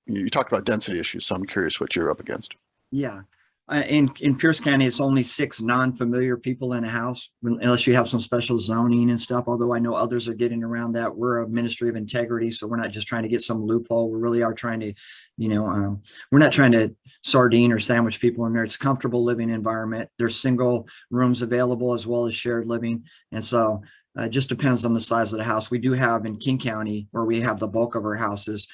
you talked about density issues, so I'm curious what you're up against. Yeah. In Pierce County, it's only 6 non-familiar people in a house, unless you have some special zoning and stuff. Although I know others are getting around that. We're a ministry of integrity, so we're not just trying to get some loophole. We really are trying to, we're not trying to sardine or sandwich people in there. It's a comfortable living environment. There's single rooms available as well as shared living, and so it just depends on the size of the house. We do have in King County, where we have the bulk of our houses,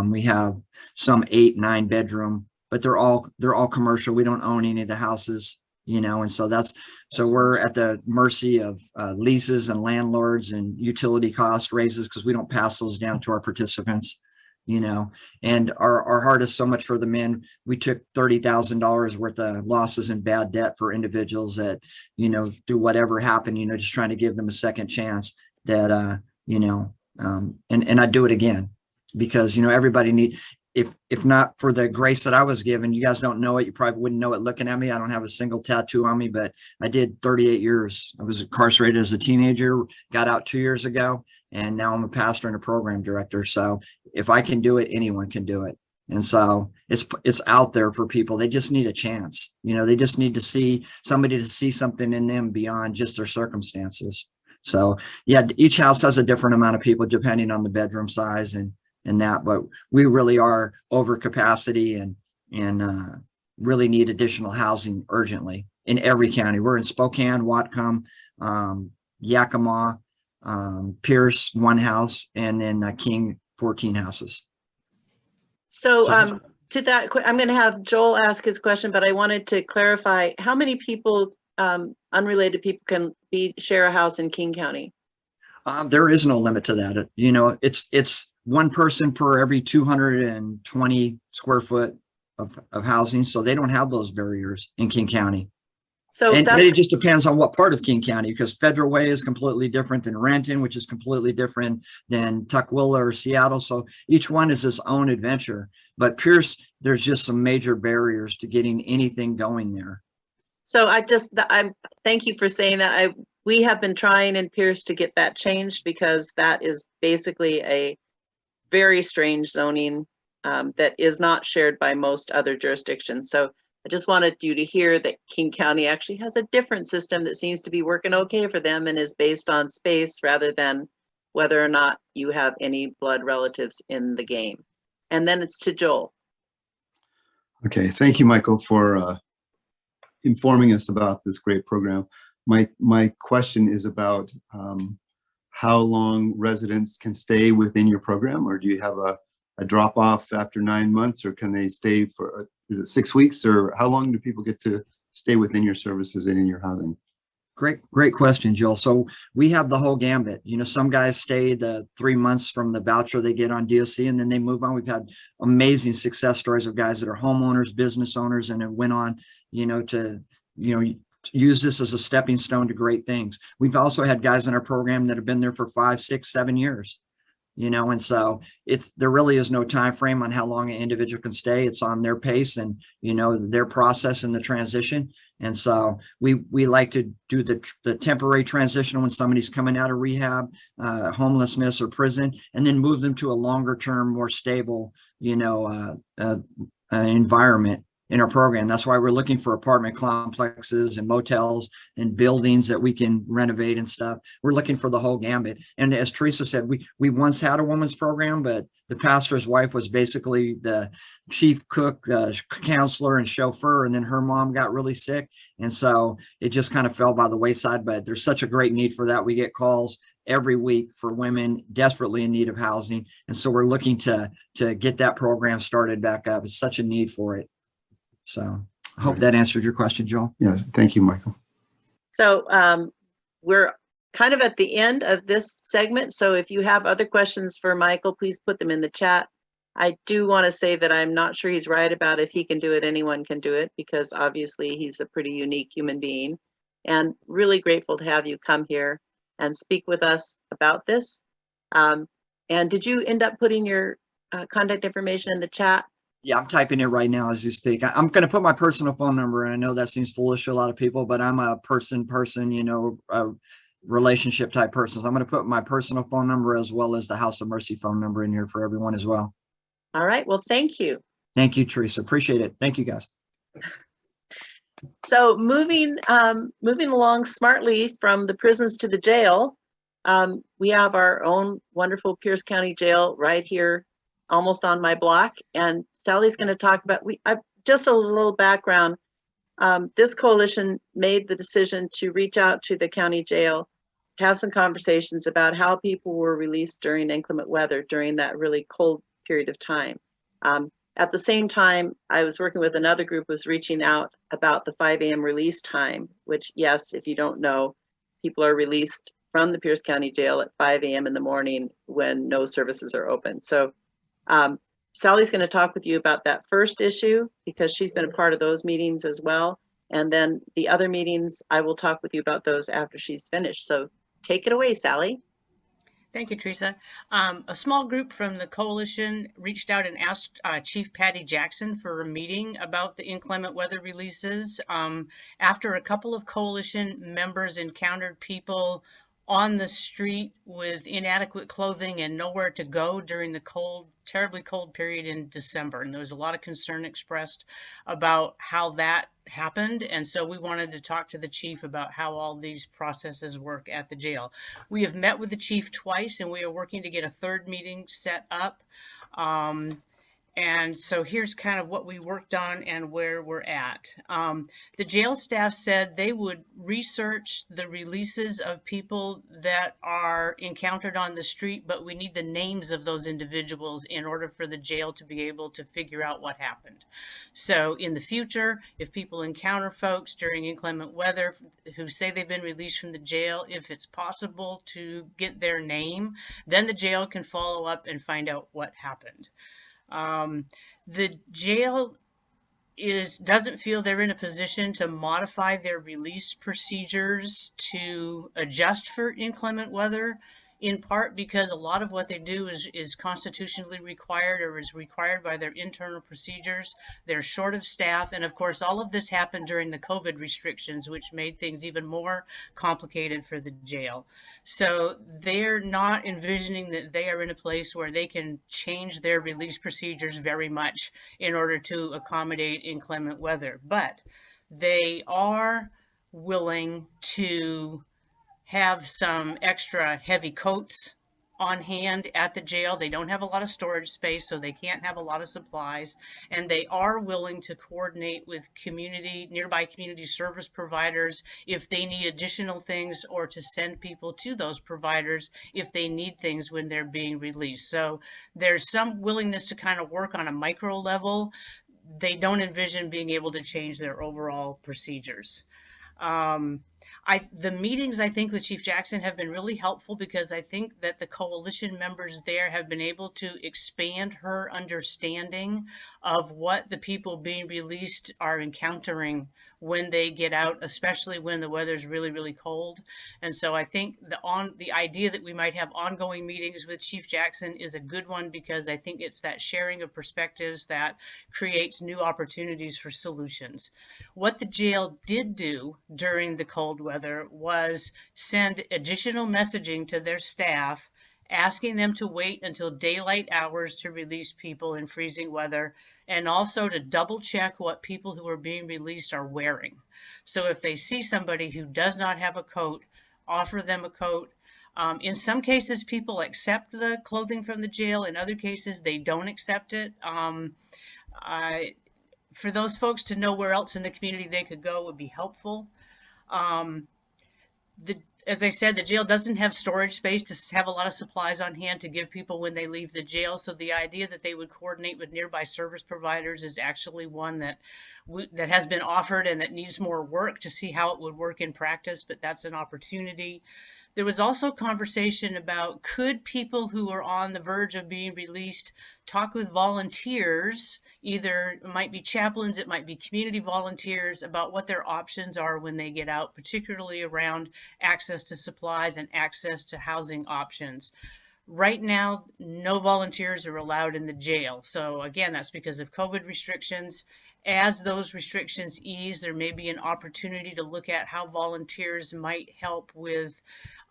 we have some 8, 9 bedroom. But they're all commercial. We don't own any of the houses, and so we're at the mercy of leases and landlords and utility cost raises, because we don't pass those down to our participants, and our heart is so much for the men. We took $30,000 worth of losses and bad debt for individuals that, do whatever happened, just trying to give them a second chance that, and I do it again, because, everybody if not for the grace that I was given, you guys don't know it. You probably wouldn't know it looking at me. I don't have a single tattoo on me, but I did 38 years. I was incarcerated as a teenager, got out 2 years ago, and now I'm a pastor and a program director. So if I can do it, anyone can do it. And so it's out there for people. They just need a chance. They just need to see somebody to see something in them beyond just their circumstances. So yeah, each house has a different amount of people depending on the bedroom size and that, but we really are over capacity and really need additional housing urgently in every county. We're in Spokane, Whatcom, Yakima, Pierce, 1 house, and then King, 14 houses. So to that, I'm going to have Joel ask his question, but I wanted to clarify how many people, unrelated people, can share a house in King County? There is no limit to that. It's 1 person per every 220 square foot of housing. So they don't have those barriers in King County. So it just depends on what part of King County, because Federal Way is completely different than Renton, which is completely different than Tukwila or Seattle. So each one is its own adventure. But Pierce, there's just some major barriers to getting anything going there. So I thank you for saying that. We have been trying in Pierce to get that changed, because that is basically a very strange zoning that is not shared by most other jurisdictions. So I just wanted you to hear that King County actually has a different system that seems to be working okay for them and is based on space rather than whether or not you have any blood relatives in the game. And then it's to Joel. Okay, thank you, Michael, for informing us about this great program. My question is about how long residents can stay within your program, or do you have a drop off after 9 months, or can they stay for, is it 6 weeks, or how long do people get to stay within your services and in your housing? Great question, Joel. So we have the whole gambit. Some guys stay the 3 months from the voucher they get on DOC, and then they move on. We've had amazing success stories of guys that are homeowners, business owners, and have went on, to use this as a stepping stone to great things. We've also had guys in our program that have been there for 5, 6, 7 years. And so there really is no time frame on how long an individual can stay. It's on their pace and their process in the transition. And so we like to do the temporary transition when somebody's coming out of rehab, homelessness or prison, and then move them to a longer term, more stable, environment in our program. That's why we're looking for apartment complexes and motels and buildings that we can renovate and stuff. We're looking for the whole gambit. And as Teresa said, we once had a women's program, but the pastor's wife was basically the chief cook, counselor, and chauffeur. And then her mom got really sick. And so it just kind of fell by the wayside, but there's such a great need for that. We get calls every week for women desperately in need of housing. And so we're looking to get that program started back up. It's such a need for it. So I hope that answered your question, Joel. Yeah, thank you, Michael. So we're kind of at the end of this segment. So if you have other questions for Michael, please put them in the chat. I do want to say that I'm not sure he's right about if he can do it, anyone can do it, because obviously he's a pretty unique human being, and really grateful to have you come here and speak with us about this. And did you end up putting your contact information in the chat? Yeah, I'm typing it right now as you speak. I'm going to put my personal phone number, and I know that seems foolish to a lot of people, but I'm a person, a relationship type person. So I'm going to put my personal phone number as well as the House of Mercy phone number in here for everyone as well. All right, well, thank you. Thank you, Teresa. Appreciate it. Thank you, guys. So moving along smartly from the prisons to the jail, we have our own wonderful Pierce County Jail right here, almost on my block. And Sally's going to talk about, just a little background. This coalition made the decision to reach out to the county jail, have some conversations about how people were released during inclement weather during that really cold period of time. At the same time, I was working with another group was reaching out about the 5 a.m. release time, which, yes, if you don't know, people are released from the Pierce County Jail at 5 a.m. in the morning when no services are open. So Sally's going to talk with you about that first issue because she's been a part of those meetings as well. And then the other meetings, I will talk with you about those after she's finished. So take it away, Sally. Thank you, Teresa. A small group from the coalition reached out and asked Chief Patty Jackson for a meeting about the inclement weather releases. After a couple of coalition members encountered people on the street with inadequate clothing and nowhere to go during the cold, terribly cold period in December. And there was a lot of concern expressed about how that happened. And so we wanted to talk to the chief about how all these processes work at the jail. We have met with the chief twice and we are working to get a third meeting set up. And so here's kind of what we worked on and where we're at. The jail staff said they would research the releases of people that are encountered on the street, but we need the names of those individuals in order for the jail to be able to figure out what happened. So in the future, if people encounter folks during inclement weather who say they've been released from the jail, if it's possible to get their name, then the jail can follow up and find out what happened. The jail doesn't feel they're in a position to modify their release procedures to adjust for inclement weather, in part because a lot of what they do is constitutionally required or is required by their internal procedures. They're short of staff. And of course, all of this happened during the COVID restrictions, which made things even more complicated for the jail. So they're not envisioning that they are in a place where they can change their release procedures very much in order to accommodate inclement weather. But they are willing to have some extra heavy coats on hand at the jail. They don't have a lot of storage space, so they can't have a lot of supplies. And they are willing to coordinate with nearby community service providers if they need additional things, or to send people to those providers if they need things when they're being released. So there's some willingness to kind of work on a micro level. They don't envision being able to change their overall procedures. The meetings, I think, with Chief Jackson have been really helpful because I think that the coalition members there have been able to expand her understanding of what the people being released are encountering when they get out, especially when the weather's really, really cold. And so I think the idea that we might have ongoing meetings with Chief Jackson is a good one, because I think it's that sharing of perspectives that creates new opportunities for solutions. What the jail did do during the cold weather was send additional messaging to their staff, asking them to wait until daylight hours to release people in freezing weather, and also to double check what people who are being released are wearing. So if they see somebody who does not have a coat, offer them a coat. In some cases, people accept the clothing from the jail. In other cases, they don't accept it. For those folks to know where else in the community they could go would be helpful. As I said, the jail doesn't have storage space to have a lot of supplies on hand to give people when they leave the jail. So the idea that they would coordinate with nearby service providers is actually one that has been offered and that needs more work to see how it would work in practice, but that's an opportunity. There was also conversation about, could people who are on the verge of being released talk with volunteers, either it might be chaplains, it might be community volunteers, about what their options are when they get out, particularly around access to supplies and access to housing options. Right now, no volunteers are allowed in the jail. So again, that's because of COVID restrictions. As those restrictions ease, there may be an opportunity to look at how volunteers might help with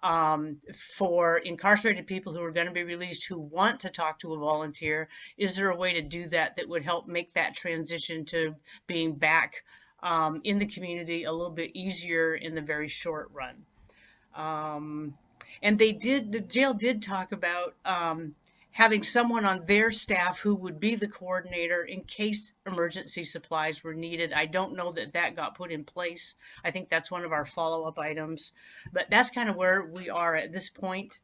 for incarcerated people who are going to be released who want to talk to a volunteer? Is there a way to do that that would help make that transition to being back in the community a little bit easier in the very short run? And the jail did talk about having someone on their staff who would be the coordinator in case emergency supplies were needed. I don't know that that got put in place. I think that's one of our follow-up items, but that's kind of where we are at this point.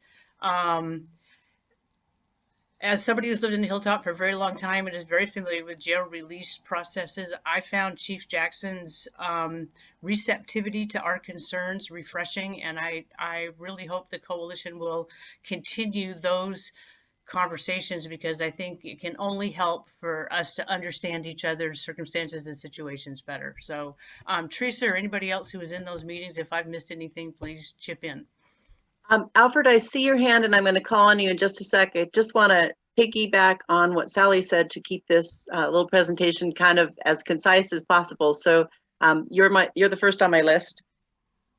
As somebody who's lived in the Hilltop for a very long time and is very familiar with jail release processes, I found Chief Jackson's receptivity to our concerns refreshing, and I really hope the coalition will continue those conversations, because I think it can only help for us to understand each other's circumstances and situations better. So Teresa or anybody else who was in those meetings, if I've missed anything, please chip in. Alfred, I see your hand and I'm going to call on you in just a sec. I just want to piggyback on what Sally said to keep this little presentation kind of as concise as possible. So you're the first on my list.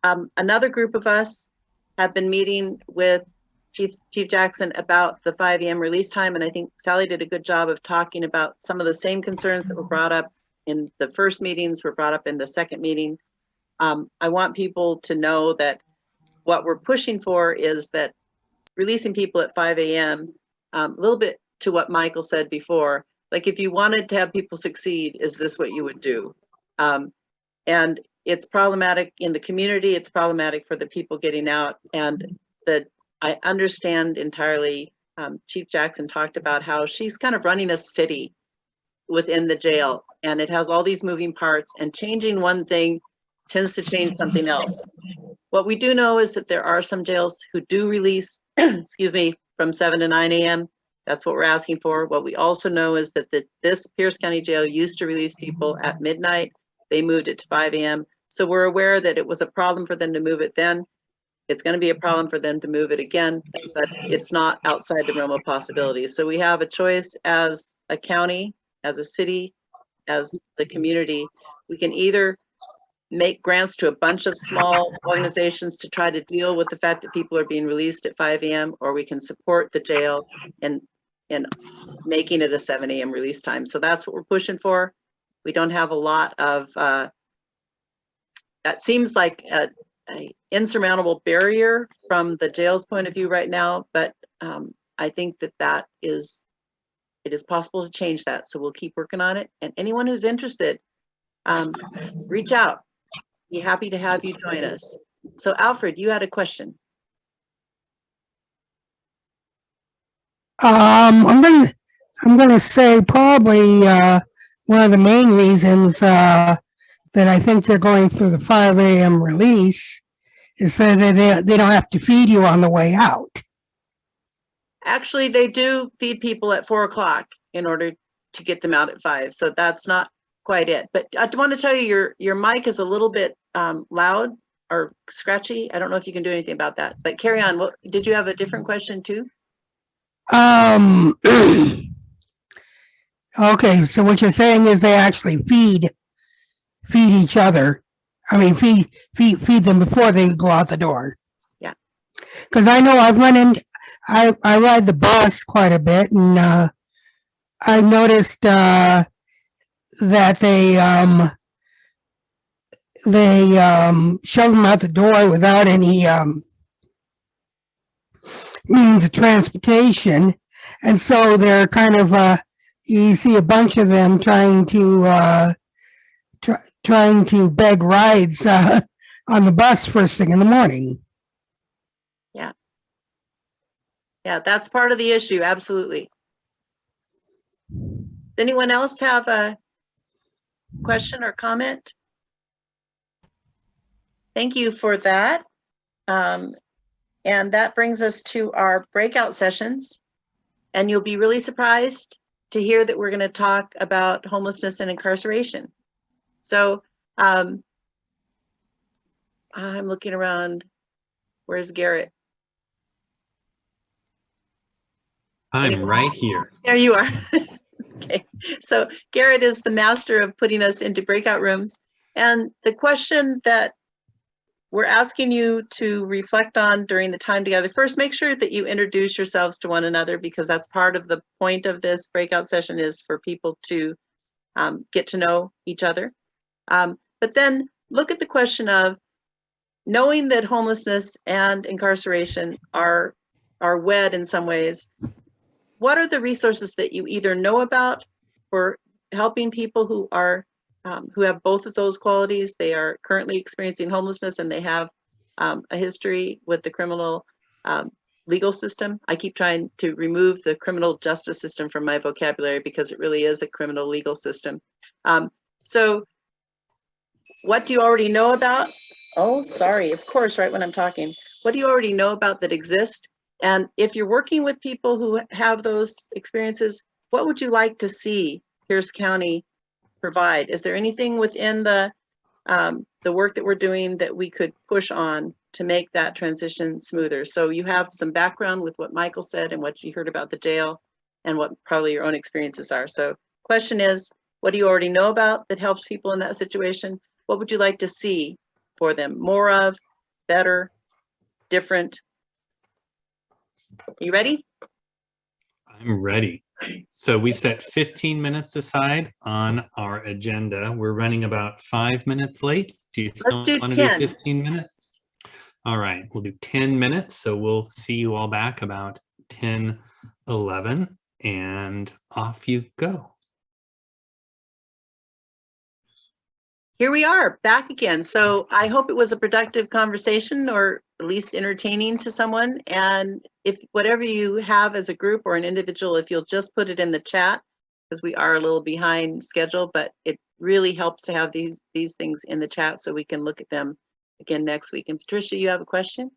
Another group of us have been meeting with Chief Jackson about the 5 a.m. release time, and I think Sally did a good job of talking about some of the same concerns that were brought up in the first meetings were brought up in the second meeting. I want people to know that what we're pushing for is that releasing people at 5 a.m., a little bit to what Michael said before, like if you wanted to have people succeed, is this what you would do? And it's problematic in the community, it's problematic for the people getting out, and that I understand entirely. Chief Jackson talked about how she's kind of running a city within the jail, and it has all these moving parts, and changing one thing tends to change something else. What we do know is that there are some jails who do release, excuse me, from 7 to 9 a.m. That's what we're asking for. What we also know is that this Pierce County Jail used to release people at midnight. They moved it to 5 a.m. So we're aware that it was a problem for them to move it then. It's going to be a problem for them to move it again, but it's not outside the realm of possibilities. So we have a choice as a county, as a city, as the community. We can either make grants to a bunch of small organizations to try to deal with the fact that people are being released at 5 a.m., or we can support the jail and making it a 7 a.m. release time. So that's what we're pushing for. We don't have a lot of, that seems like a insurmountable barrier from the jail's point of view right now, but I think that it is possible to change that. So we'll keep working on it. And anyone who's interested, reach out. Be happy to have you join us. So Alfred, you had a question. I'm gonna say probably one of the main reasons that I think they're going through the 5 a.m. release is so that they don't have to feed you on the way out. Actually, they do feed people at 4 o'clock in order to get them out at 5. So that's not quite it. But I want to tell you, your mic is a little bit loud or scratchy. I don't know if you can do anything about that. But carry on. What, did you have a different question too? Okay, so what you're saying is they actually feed each other. I mean, feed them before they go out the door. Yeah. Because I know I've run in, I ride the bus quite a bit, and I've noticed that they shove them out the door without any means of transportation, and so they're kind of you see a bunch of them trying to beg rides on the bus first thing in the morning. Yeah, that's part of the issue. Absolutely. Does anyone else have a question or comment? Thank you for that. And that brings us to our breakout sessions. And you'll be really surprised to hear that we're going to talk about homelessness and incarceration. So I'm looking around. Where's Garrett? I'm right here. There you are. Okay, so Garrett is the master of putting us into breakout rooms. And the question that we're asking you to reflect on during the time together. First, make sure that you introduce yourselves to one another, because that's part of the point of this breakout session, is for people to get to know each other. But then look at the question of, knowing that homelessness and incarceration are wed in some ways, what are the resources that you either know about for helping people who are who have both of those qualities? They are currently experiencing homelessness and they have a history with the criminal legal system. I keep trying to remove the criminal justice system from my vocabulary because it really is a criminal legal system. So what do you already know about? Oh, sorry, of course, right when I'm talking. What do you already know about that exists? And if you're working with people who have those experiences, what would you like to see Pierce County provide? Is there anything within the work that we're doing that we could push on to make that transition smoother? So you have some background with what Michael said and what you heard about the jail and what probably your own experiences are. So question is, what do you already know about that helps people in that situation? What would you like to see for them? More of, better, different? You ready? I'm ready. So we set 15 minutes aside on our agenda. We're running about 5 minutes late. Do you still want to do 15 minutes? All right, we'll do 10 minutes. So we'll see you all back about 10:11, and off you go. Here we are back again. So I hope it was a productive conversation, or at least entertaining to someone. And if whatever you have as a group or an individual, if you'll just put it in the chat, because we are a little behind schedule, but it really helps to have these things in the chat so we can look at them again next week. And Patricia, you have a question?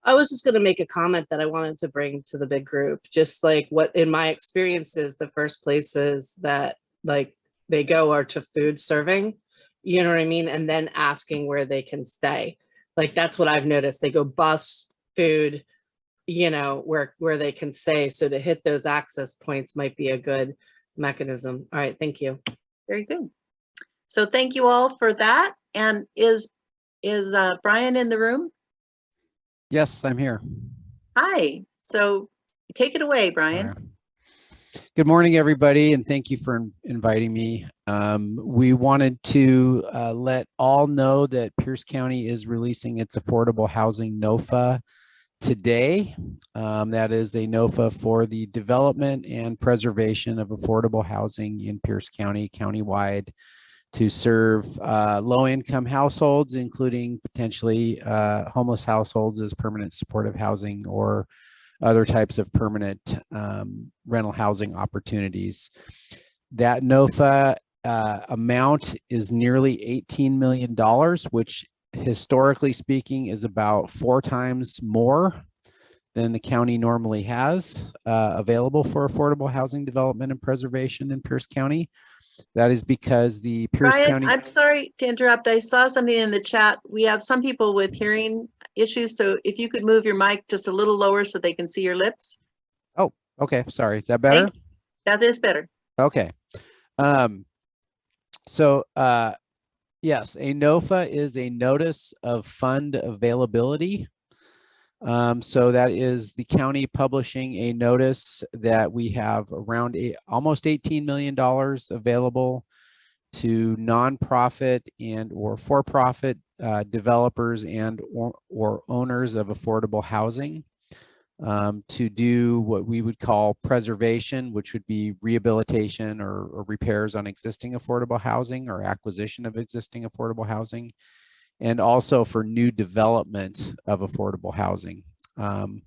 I was just going to make a comment that I wanted to bring to the big group. Just like what in my experiences, the first places that like they go are to food serving. You know what I mean? And then asking where they can stay. Like, that's what I've noticed. They go bus, food, you know, where they can stay. So to hit those access points might be a good mechanism. All right. Thank you. Very good. So thank you all for that. And is Brian in the room? Yes, I'm here. Hi. So take it away, Brian. Good morning, everybody, and thank you for inviting me. We wanted to let all know that Pierce County is releasing its affordable housing NOFA today. That is a NOFA for the development and preservation of affordable housing in Pierce County, countywide, to serve low-income households, including potentially homeless households as permanent supportive housing or other types of permanent rental housing opportunities. That NOFA amount is nearly $18 million, which historically speaking is about 4 times more than the county normally has available for affordable housing development and preservation in Pierce County. That is because the Pierce Brian, County— I'm sorry to interrupt. I saw something in the chat. We have some people with hearing issues. So if you could move your mic just a little lower so they can see your lips. Oh, okay. Sorry. Is that better? That is better. Okay. Yes, a NOFA is a notice of fund availability. So that is the county publishing a notice that we have around almost $18 million available to nonprofit and or for-profit developers and or owners of affordable housing to do what we would call preservation, which would be rehabilitation or repairs on existing affordable housing or acquisition of existing affordable housing, and also for new development of affordable housing. And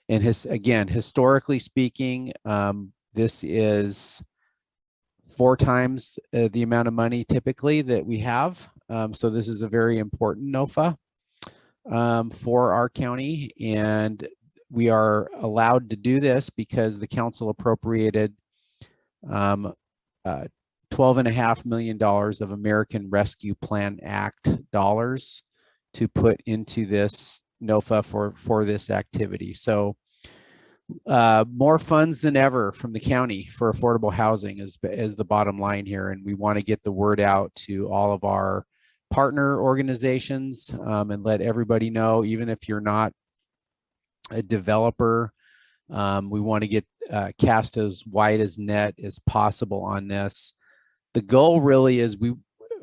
again, historically speaking, this is 4 times the amount of money typically that we have. So this is a very important NOFA for our county, and we are allowed to do this because the council appropriated $12.5 million of American Rescue Plan Act dollars to put into this NOFA for this activity. So more funds than ever from the county for affordable housing is the bottom line here. And we want to get the word out to all of our partner organizations and let everybody know, even if you're not a developer, we want to get cast as wide as net as possible on this. The goal really is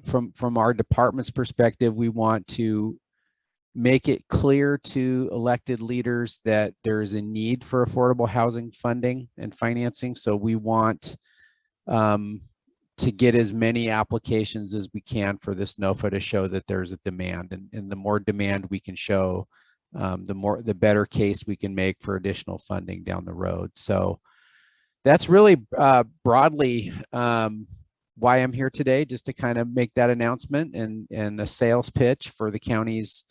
from our department's perspective, we want to make it clear to elected leaders that there is a need for affordable housing funding and financing. So we want to get as many applications as we can for this NOFA to show that there's a demand, and the more demand we can show, the better case we can make for additional funding down the road. So that's really broadly why I'm here today, just to kind of make that announcement and a sales pitch for the county's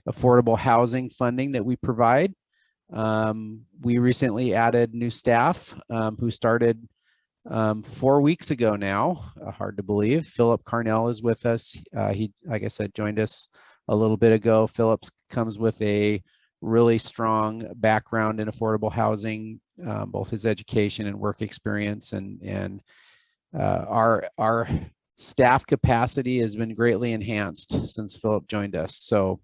affordable housing funding that we provide. We recently added new staff who started 4 weeks ago now, hard to believe. Philip Carnell is with us. He, like I said, joined us a little bit ago. Philip comes with a really strong background in affordable housing, both his education and work experience, and our staff capacity has been greatly enhanced since Philip joined us. So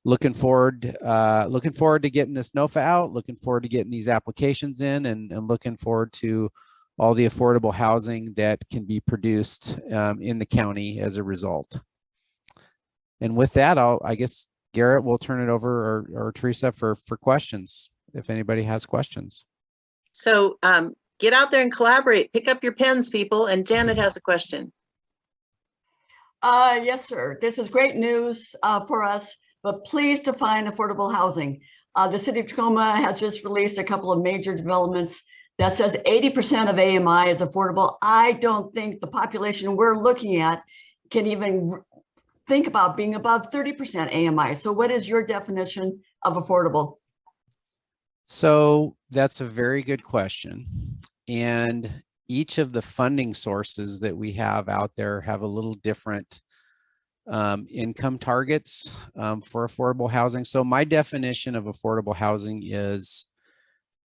looking forward to getting this NOFA out, looking forward to getting these applications in, and looking forward to all the affordable housing that can be produced in the county as a result. And with that, I guess Garrett will turn it over, or Teresa, for questions, if anybody has questions. So get out there and collaborate. Pick up your pens, people. And Janet has a question. Yes, sir. This is great news for us, but please define affordable housing. The city of Tacoma has just released a couple of major developments that says 80% of AMI is affordable. I don't think the population we're looking at can even think about being above 30% AMI. So what is your definition of affordable? So that's a very good question. And each of the funding sources that we have out there have a little different income targets for affordable housing. So my definition of affordable housing is,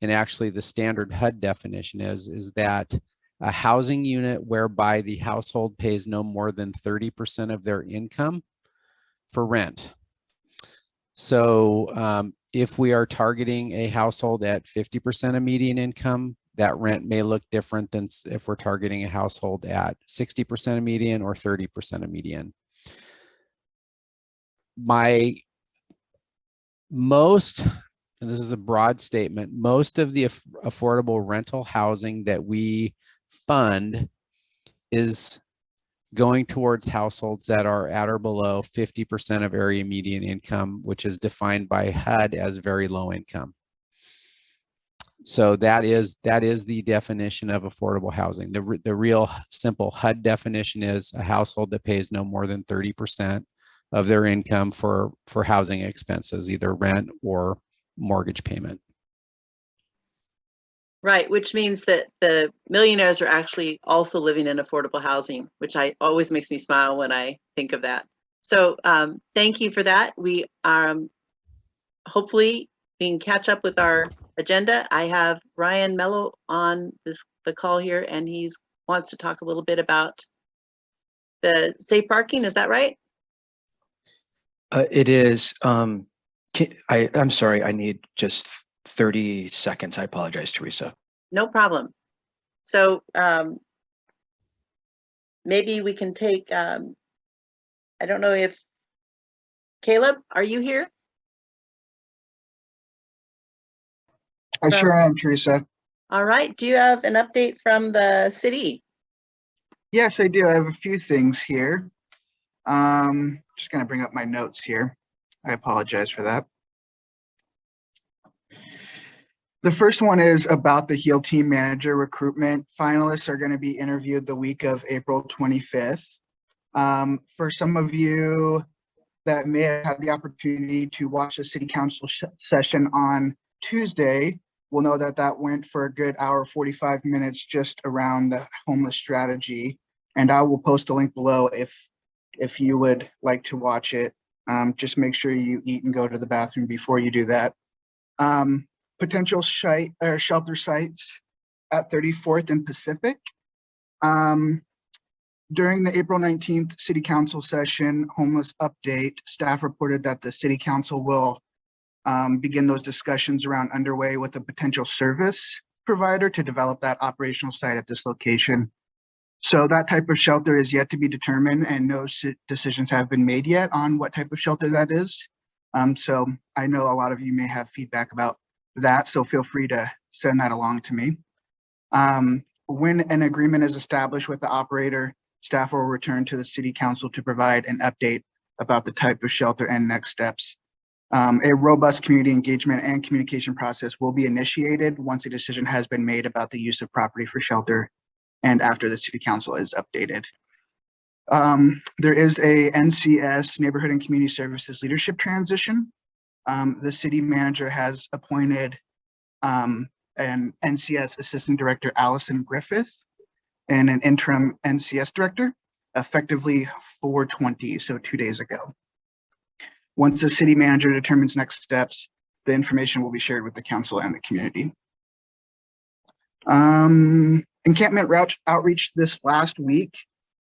and actually the standard HUD definition is that a housing unit whereby the household pays no more than 30% of their income for rent. So if we are targeting a household at 50% of median income, that rent may look different than if we're targeting a household at 60% of median or 30% of median. And this is a broad statement, most of the affordable rental housing that we fund is going towards households that are at or below 50% of area median income, which is defined by HUD as very low income. So that is the definition of affordable housing. The real simple HUD definition is a household that pays no more than 30% of their income for housing expenses, either rent or mortgage payment. Right, which means that the millionaires are actually also living in affordable housing, which always makes me smile when I think of that. So thank you for that. We hopefully we can catch up with our agenda. I have Ryan Mello on the call here, and he wants to talk a little bit about the safe parking. Is that right? It is. I'm sorry, I need just 30 seconds. I apologize, Teresa. No problem. So maybe we can take, I don't know if, Caleb, are you here? I sure am, Teresa. All right. Do you have an update from the city? Yes, I do. I have a few things here. Just going to bring up my notes here. I apologize for that. The first one is about the HEAL team manager recruitment. Finalists are going to be interviewed the week of April 25th. For some of you that may have had the opportunity to watch the city council session on Tuesday, will know that that went for a good hour, 45 minutes just around the homeless strategy. And I will post a link below if you would like to watch it. Just make sure you eat and go to the bathroom before you do that. Potential shelter sites at 34th and Pacific. During the April 19th City Council session, homeless update, staff reported that the City Council will begin those discussions around underway with a potential service provider to develop that operational site at this location. So that type of shelter is yet to be determined, and no decisions have been made yet on what type of shelter that is. So I know a lot of you may have feedback about that, so feel free to send that along to me. When an agreement is established with the operator, staff will return to the City Council to provide an update about the type of shelter and next steps. A robust community engagement and communication process will be initiated once a decision has been made about the use of property for shelter and after the City Council is updated. There is a NCS, Neighborhood and Community Services leadership transition. The city manager has appointed an NCS Assistant Director, Allison Griffith, and an interim NCS Director, effectively 4/20, so 2 days ago. Once the city manager determines next steps, the information will be shared with the council and the community. Encampment outreach this last week,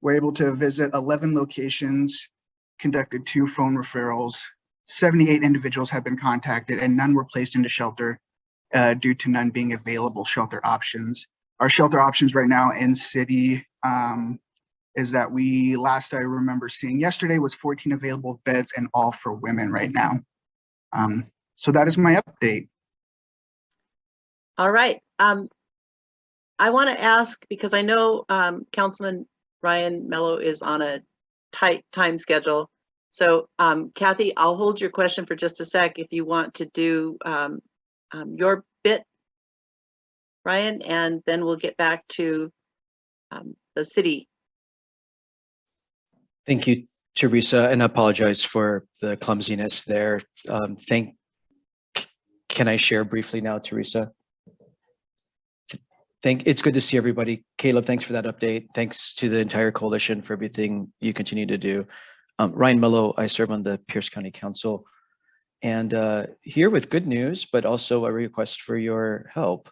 we're able to visit 11 locations, conducted 2 phone referrals, 78 individuals have been contacted, and none were placed into shelter due to none being available shelter options. Our shelter options right now in city is that last I remember seeing yesterday was 14 available beds, and all for women right now. So that is my update. All right. I want to ask, because I know Councilman Ryan Mello is on a tight time schedule. So Kathy, I'll hold your question for just a sec if you want to do your bit, Ryan, and then we'll get back to the city. Thank you, Teresa, and I apologize for the clumsiness there. Can I share briefly now, Teresa? It's good to see everybody. Caleb, thanks for that update. Thanks to the entire coalition for everything you continue to do. Ryan Mello, I serve on the Pierce County Council, and here with good news, but also a request for your help.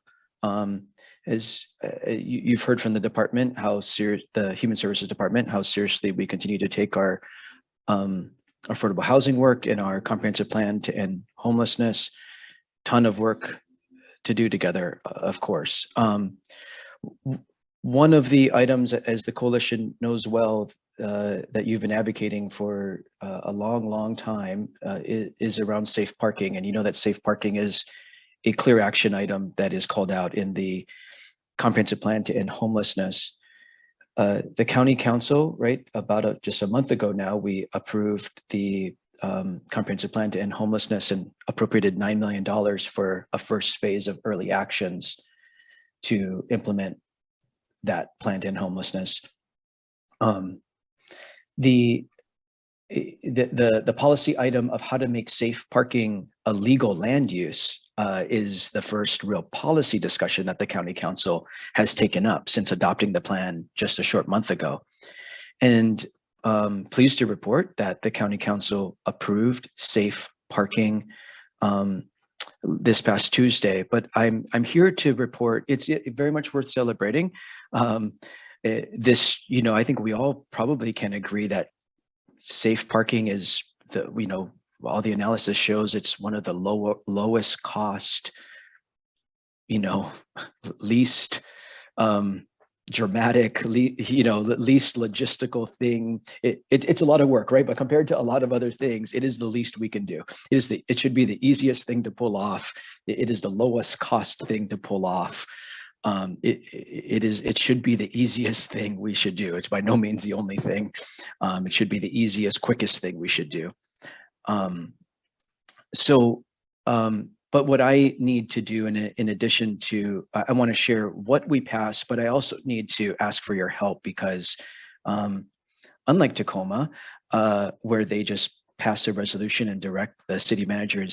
As you've heard from the department, how serious the Human Services Department, how seriously we continue to take our affordable housing work and our comprehensive plan to end homelessness. Ton of work to do together, of course. One of the items, as the coalition knows well, that you've been advocating for a long time is around safe parking. And you know that safe parking is a clear action item that is called out in the comprehensive plan to end homelessness. The county council, right, about just a month ago now, we approved the comprehensive plan to end homelessness and appropriated $9 million for a first phase of early actions to implement that plan to end homelessness. The policy item of how to make safe parking a legal land use is the first real policy discussion that the county council has taken up since adopting the plan just a short month ago. And pleased to report that the county council approved safe parking this past Tuesday. But I'm here to report it's very much worth celebrating. This, I think we all probably can agree that safe parking is all the analysis shows it's one of the lowest cost, least dramatic, least logistical thing. It's a lot of work, right? But compared to a lot of other things, it is the least we can do. It should be the easiest thing to pull off. It is the lowest cost thing to pull off. It should be the easiest thing we should do. It's by no means the only thing. It should be the easiest, quickest thing we should do. But what I need to do in addition to, I want to share what we passed, but I also need to ask for your help because unlike Tacoma, where they just pass a resolution and direct the city manager and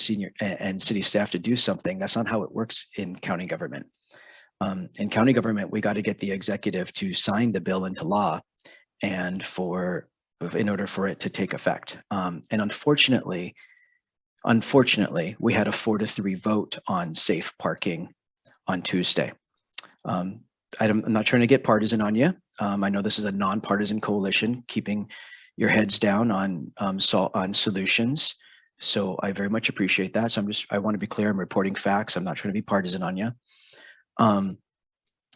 city staff to do something, that's not how it works in county government. In county government, we got to get the executive to sign the bill into law and in order for it to take effect. And unfortunately, we had a 4-3 vote on safe parking on Tuesday. I'm not trying to get partisan on you. I know this is a nonpartisan coalition, keeping your heads down on solutions. So I very much appreciate that. So I want to be clear, I'm reporting facts. I'm not trying to be partisan on you.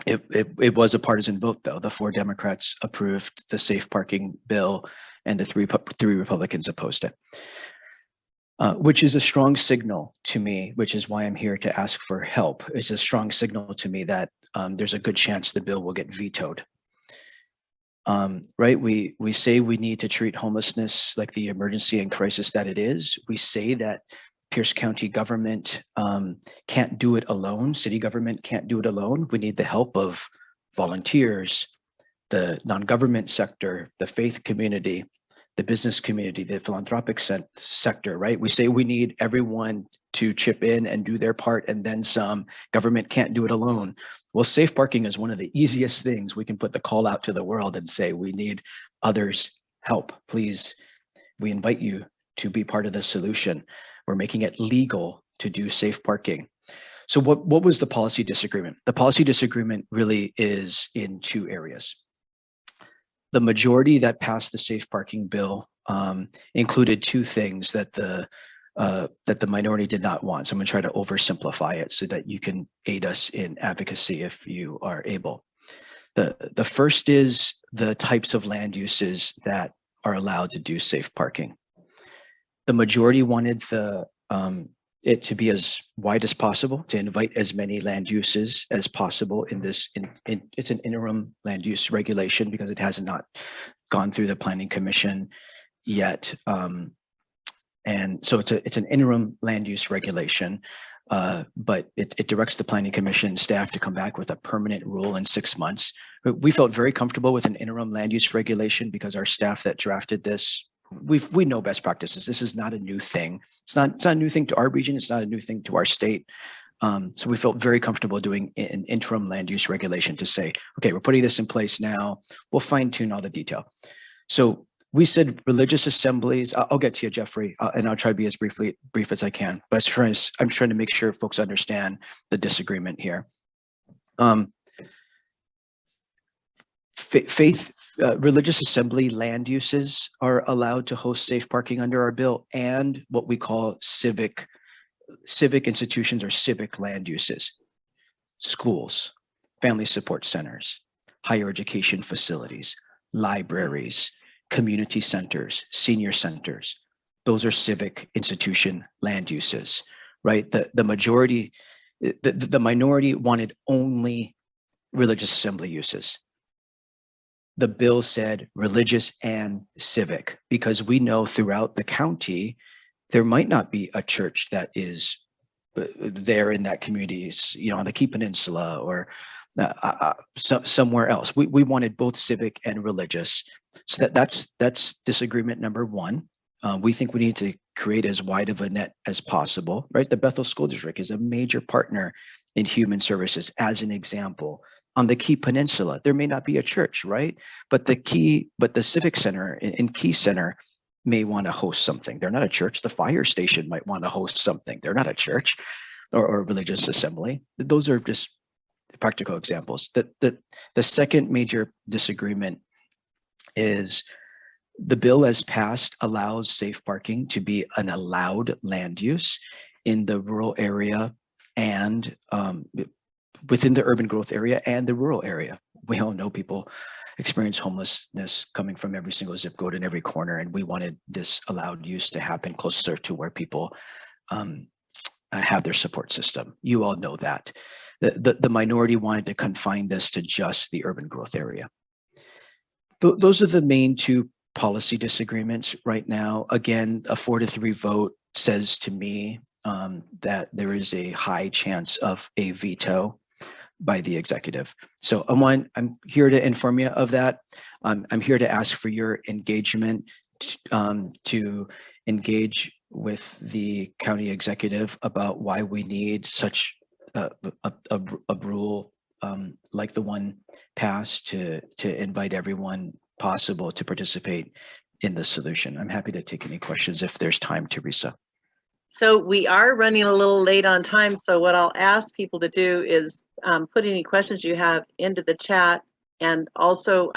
It was a partisan vote, though. The 4 Democrats approved the safe parking bill and the three Republicans opposed it, which is a strong signal to me, which is why I'm here to ask for help. It's a strong signal to me that there's a good chance the bill will get vetoed. Right? We say we need to treat homelessness like the emergency and crisis that it is. We say that Pierce County government can't do it alone. City government can't do it alone. We need the help of volunteers, the non-government sector, the faith community, the business community, the philanthropic sector, right? We say we need everyone to chip in and do their part and then some. Government can't do it alone. Well, safe parking is one of the easiest things. We can put the call out to the world and say, we need others' help. Please, we invite you to be part of the solution. We're making it legal to do safe parking. So what was the policy disagreement? The policy disagreement really is in 2 areas. The majority that passed the safe parking bill included 2 things that the minority did not want. So I'm going to try to oversimplify it so that you can aid us in advocacy if you are able. The first is the types of land uses that are allowed to do safe parking. The majority wanted it to be as wide as possible, to invite as many land uses as possible in this. It's an interim land use regulation because it has not gone through the Planning Commission yet. And so it's an interim land use regulation, but it directs the Planning Commission staff to come back with a permanent rule in 6 months. We felt very comfortable with an interim land use regulation because our staff that drafted this, we know best practices. This is not a new thing. It's not a new thing to our region. It's not a new thing to our state. So we felt very comfortable doing an interim land use regulation to say, okay, we're putting this in place now. We'll fine tune all the detail. So we said religious assemblies. I'll get to you, Jeffrey, and I'll try to be as brief as I can. But I'm trying to make sure folks understand the disagreement here. Religious assembly land uses are allowed to host safe parking under our bill, and what we call civic institutions or civic land uses, schools, family support centers, higher education facilities, libraries, community centers, senior centers. Those are civic institution land uses, right? The majority, the minority wanted only religious assembly uses. The bill said religious and civic, because we know throughout the county, there might not be a church that is there in that community, on the Key Peninsula or somewhere else. We wanted both civic and religious. So that's disagreement number 1. We think we need to create as wide of a net as possible, right? The Bethel School District is a major partner in human services, as an example. On the Key Peninsula, there may not be a church, right? But the Civic Center in Key Center may want to host something. They're not a church. The fire station might want to host something. They're not a church or a religious assembly. Those are just practical examples. The second major disagreement is the bill as passed allows safe parking to be an allowed land use in the rural area and within the urban growth area and the rural area. We all know people experience homelessness coming from every single zip code in every corner, and we wanted this allowed use to happen closer to where people have their support system. You all know that. The minority wanted to confine this to just the urban growth area. Those are the main 2 policy disagreements right now. Again, a 4-3 vote says to me that there is a high chance of a veto by the executive. So I'm here to inform you of that. I'm here to ask for your engagement to engage with the county executive about why we need such a rule like the one passed to invite everyone possible to participate in the solution. I'm happy to take any questions if there's time, Teresa. So we are running a little late on time. So what I'll ask people to do is put any questions you have into the chat. And also,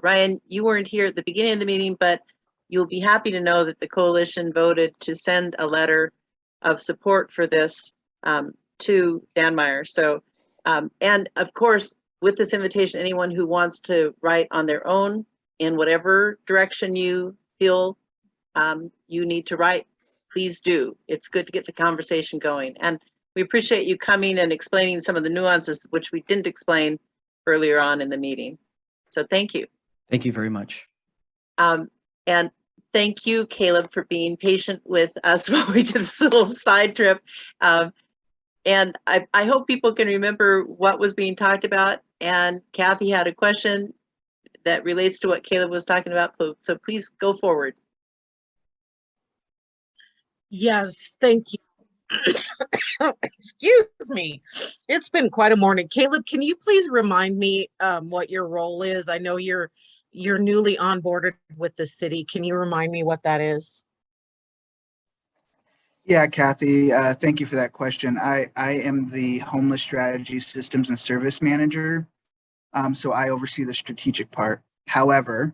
Ryan, you weren't here at the beginning of the meeting, but you'll be happy to know that the coalition voted to send a letter of support for this to Dan Meyer. So, and of course, with this invitation, anyone who wants to write on their own in whatever direction you feel you need to write, please do. It's good to get the conversation going. And we appreciate you coming and explaining some of the nuances which we didn't explain earlier on in the meeting. So thank you. Thank you very much. And thank you, Caleb, for being patient with us while we did this little side trip. And I hope people can remember what was being talked about. And Kathy had a question that relates to what Caleb was talking about. So please go forward. Yes, thank you. Excuse me. It's been quite a morning. Caleb, can you please remind me what your role is? I know you're newly onboarded with the city. Can you remind me what that is? Yeah, Kathy, thank you for that question. I am the Homeless Strategy Systems and Service Manager. So I oversee the strategic part. However,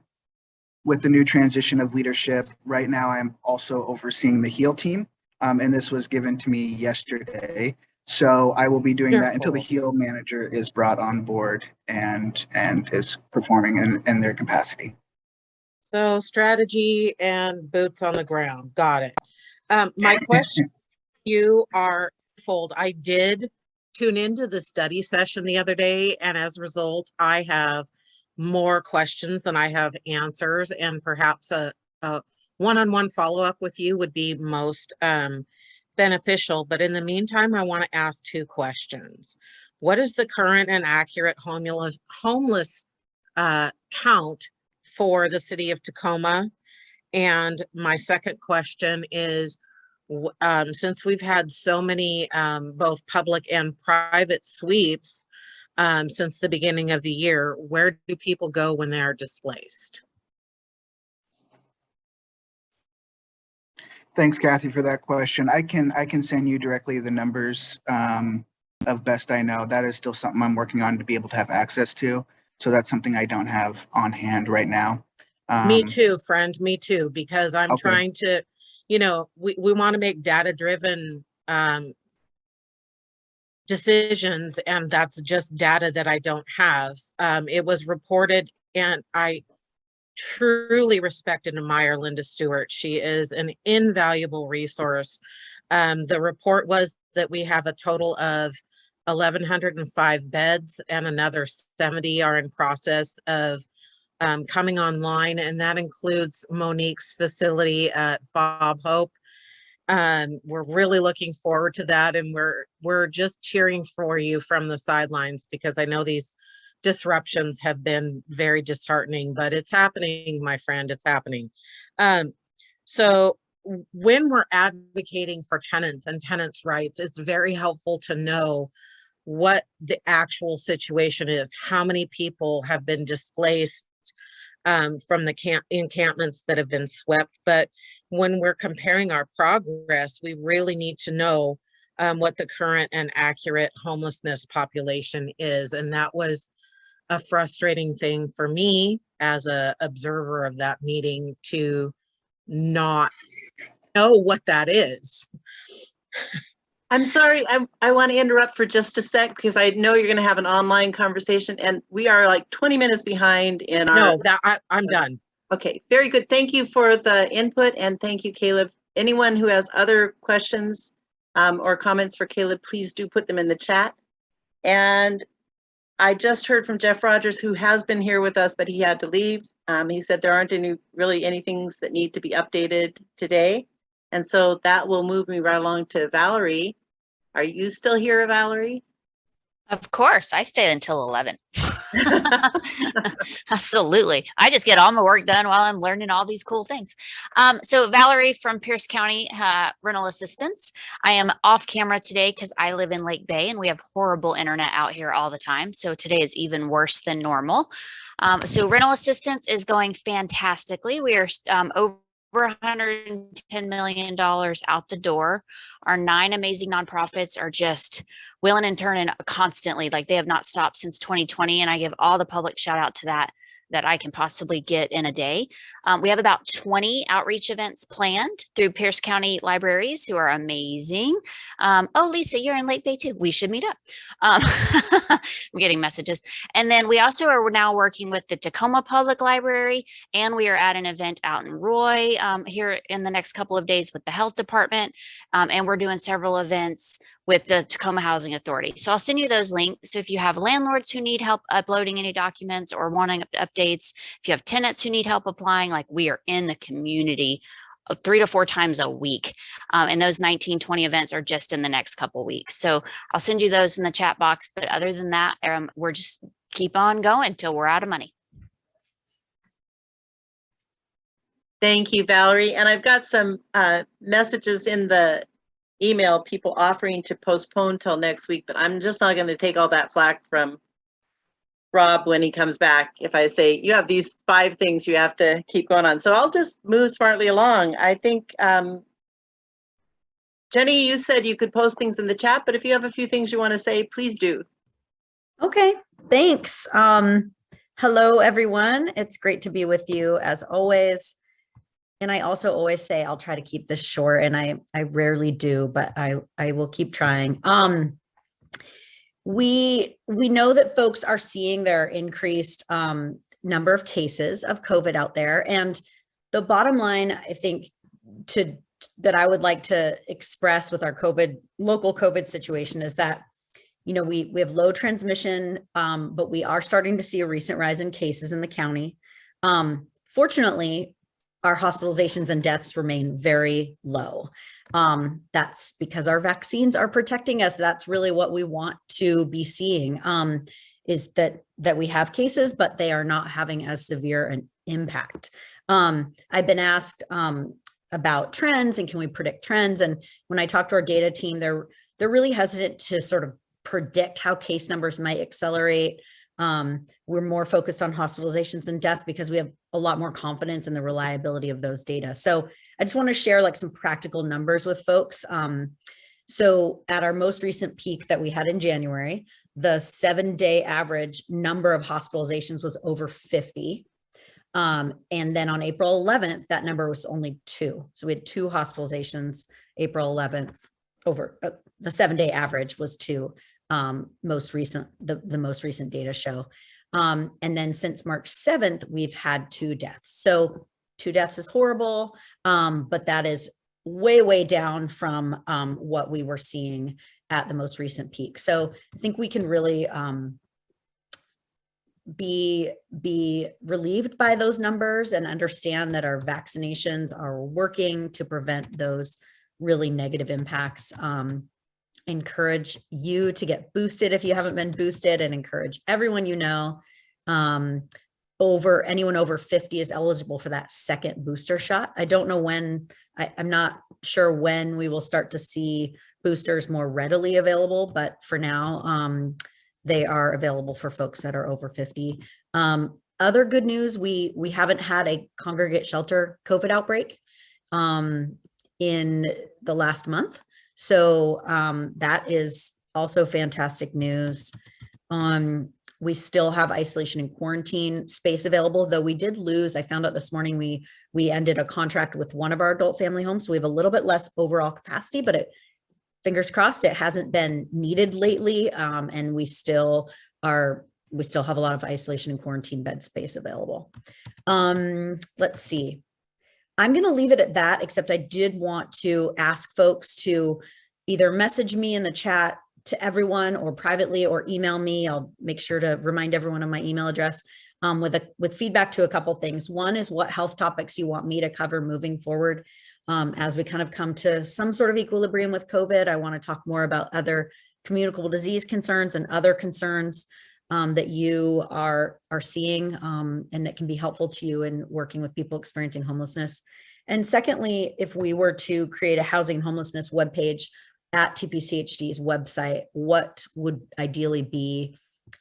with the new transition of leadership, right now I'm also overseeing the HEAL team. And this was given to me yesterday. So I will be doing that until the HEAL manager is brought on board and is performing in their capacity. So strategy and boots on the ground. Got it. My question you are fold. I did tune into the study session the other day, and as a result, I have more questions than I have answers, and perhaps a one-on-one follow-up with you would be most beneficial. But in the meantime, I want to ask two questions. What is the current and accurate homeless count for the city of Tacoma? And my second question is, since we've had so many both public and private sweeps since the beginning of the year, where do people go when they are displaced? Thanks, Kathy, for that question. I can send you directly the numbers of best I know. That is still something I'm working on to be able to have access to. So that's something I don't have on hand right now. Me too, friend. Me too, because I'm trying to, we want to make data-driven decisions, and that's just data that I don't have. It was reported, and I truly respect and admire Linda Stewart. She is an invaluable resource. The report was that we have a total of 1,105 beds, and another 70 are in process of coming online, and that includes Monique's facility at Fob Hope. We're really looking forward to that, and we're just cheering for you from the sidelines, because I know these disruptions have been very disheartening, but it's happening, my friend, it's happening. So when we're advocating for tenants and tenants' rights, it's very helpful to know what the actual situation is, how many people have been displaced from the encampments that have been swept. But when we're comparing our progress, we really need to know what the current and accurate homelessness population is. And that was a frustrating thing for me as an observer of that meeting, to not know what that is. I'm sorry, I want to interrupt for just a sec, because I know you're going to have an online conversation, and we are like 20 minutes behind in our... No, I'm done. Okay, very good. Thank you for the input, and thank you, Caleb. Anyone who has other questions or comments for Caleb, please do put them in the chat. And I just heard from Jeff Rogers, who has been here with us, but he had to leave. He said there aren't any things that need to be updated today. And so that will move me right along to Valerie. Are you still here, Valerie? Of course, I stay until 11. Absolutely. I just get all my work done while I'm learning all these cool things. So Valerie from Pierce County Rental Assistance. I am off camera today because I live in Lake Bay and we have horrible internet out here all the time. So today is even worse than normal. So rental assistance is going fantastically. We are over $110 million out the door. Our 9 amazing nonprofits are just willing and turning constantly. Like they have not stopped since 2020. And I give all the public shout out to that I can possibly get in a day. We have about 20 outreach events planned through Pierce County libraries who are amazing. Oh, Lisa, you're in Lake Bay too. We should meet up. I'm getting messages. And then we also are now working with the Tacoma Public Library, and we are at an event out in Roy here in the next couple of days with the health department. And we're doing several events with the Tacoma Housing Authority. So I'll send you those links. So if you have landlords who need help uploading any documents or wanting updates, if you have tenants who need help applying, like we are in the community 3 to 4 times a week. And those 19, 20 events are just in the next couple weeks. So I'll send you those in the chat box. But other than that, we're just keep on going till we're out of money. Thank you, Valerie. And I've got some messages in the email, people offering to postpone till next week, but I'm just not going to take all that flack from Rob when he comes back if I say you have these 5 things you have to keep going on. So I'll just move smartly along. I think Jenny, you said you could post things in the chat, but if you have a few things you want to say, please do. Okay, thanks. Hello, everyone. It's great to be with you as always. And I also always say I'll try to keep this short, and I rarely do, but I will keep trying. We know that folks are seeing their increased number of cases of COVID out there. And the bottom line, I think, that I would like to express with our local COVID situation is that, you know, we have low transmission, but we are starting to see a recent rise in cases in the county. Fortunately, our hospitalizations and deaths remain very low. That's because our vaccines are protecting us. That's really what we want to be seeing, is that we have cases, but they are not having as severe an impact. I've been asked about trends and can we predict trends? And when I talk to our data team, they're really hesitant to sort of predict how case numbers might accelerate. We're more focused on hospitalizations and death because we have a lot more confidence in the reliability of those data. So I just want to share like some practical numbers with folks. So at our most recent peak that we had in January, the 7-day average number of hospitalizations was over 50. And then on April 11th, that number was only 2. So we had 2 hospitalizations, April 11th, over the 7-day average was 2. The most recent data show. And then since March 7th, we've had 2 deaths. So 2 deaths is horrible, but that is way, way down from what we were seeing at the most recent peak. So I think we can really be relieved by those numbers and understand that our vaccinations are working to prevent those really negative impacts. Encourage you to get boosted if you haven't been boosted, and encourage everyone you know. Anyone over 50 is eligible for that second booster shot. I don't know when, I'm not sure when we will start to see boosters more readily available, but for now, they are available for folks that are over 50. Other good news, we haven't had a congregate shelter COVID outbreak in the last month. So that is also fantastic news. We still have isolation and quarantine space available, though we did lose. I found out this morning we ended a contract with one of our adult family homes. So we have a little bit less overall capacity, but fingers crossed, it hasn't been needed lately. And we still have a lot of isolation and quarantine bed space available. Let's see. I'm going to leave it at that, except I did want to ask folks to either message me in the chat to everyone or privately, or email me. I'll make sure to remind everyone of my email address with feedback to a couple things. One is what health topics you want me to cover moving forward as we kind of come to some sort of equilibrium with COVID. I want to talk more about other communicable disease concerns and other concerns that you are seeing and that can be helpful to you in working with people experiencing homelessness. And secondly, if we were to create a housing and homelessness webpage at TPCHD's website, what would ideally be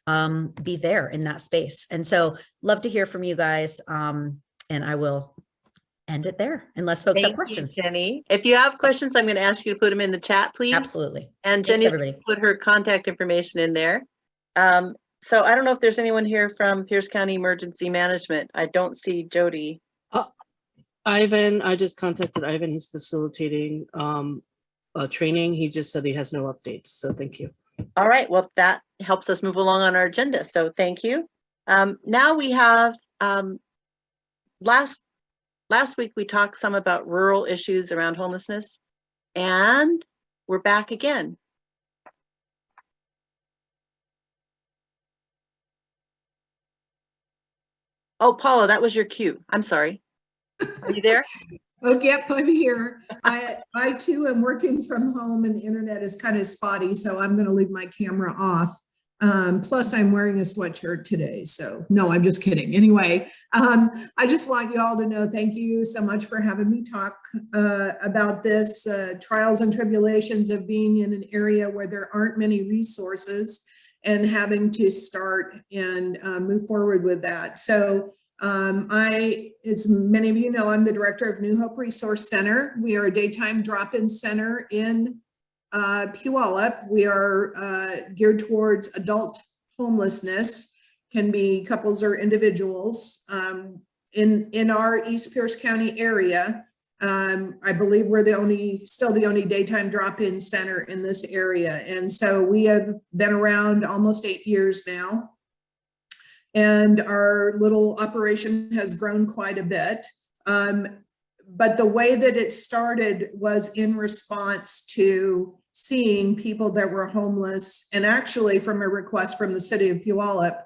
there in that space? And so love to hear from you guys, and I will end it there unless folks have Thank you, questions. Jenny. If you have questions, I'm going to ask you to put them in the chat, please. Absolutely. And Thanks, Jenny everybody. put her contact information in there. So I don't know if there's anyone here from Pierce County Emergency Management. I don't see Jody. Ivan, I just contacted Ivan. He's facilitating training. He just said he has no updates. So thank you. All right. Well, that helps us move along on our agenda. So thank you. Now we have last week we talked some about rural issues around homelessness, and we're back again. Oh, Paula, that was your cue. I'm sorry. Are you there? Oh, yep, I'm here. I too am working from home and the internet is kind of spotty, so I'm going to leave my camera off. Plus, I'm wearing a sweatshirt today, so no, I'm just kidding. Anyway, I just want you all to know, thank you so much for having me talk about this trials and tribulations of being in an area where there aren't many resources and having to start and move forward with that. So as many of you know, I'm the director of New Hope Resource Center. We are a daytime drop-in center in Puyallup. We are geared towards adult homelessness, can be couples or individuals. In our East Pierce County area, I believe we're still the only daytime drop-in center in this area. And so we have been around almost 8 years now. And our little operation has grown quite a bit. But the way that it started was in response to seeing people that were homeless, and actually from a request from the city of Puyallup,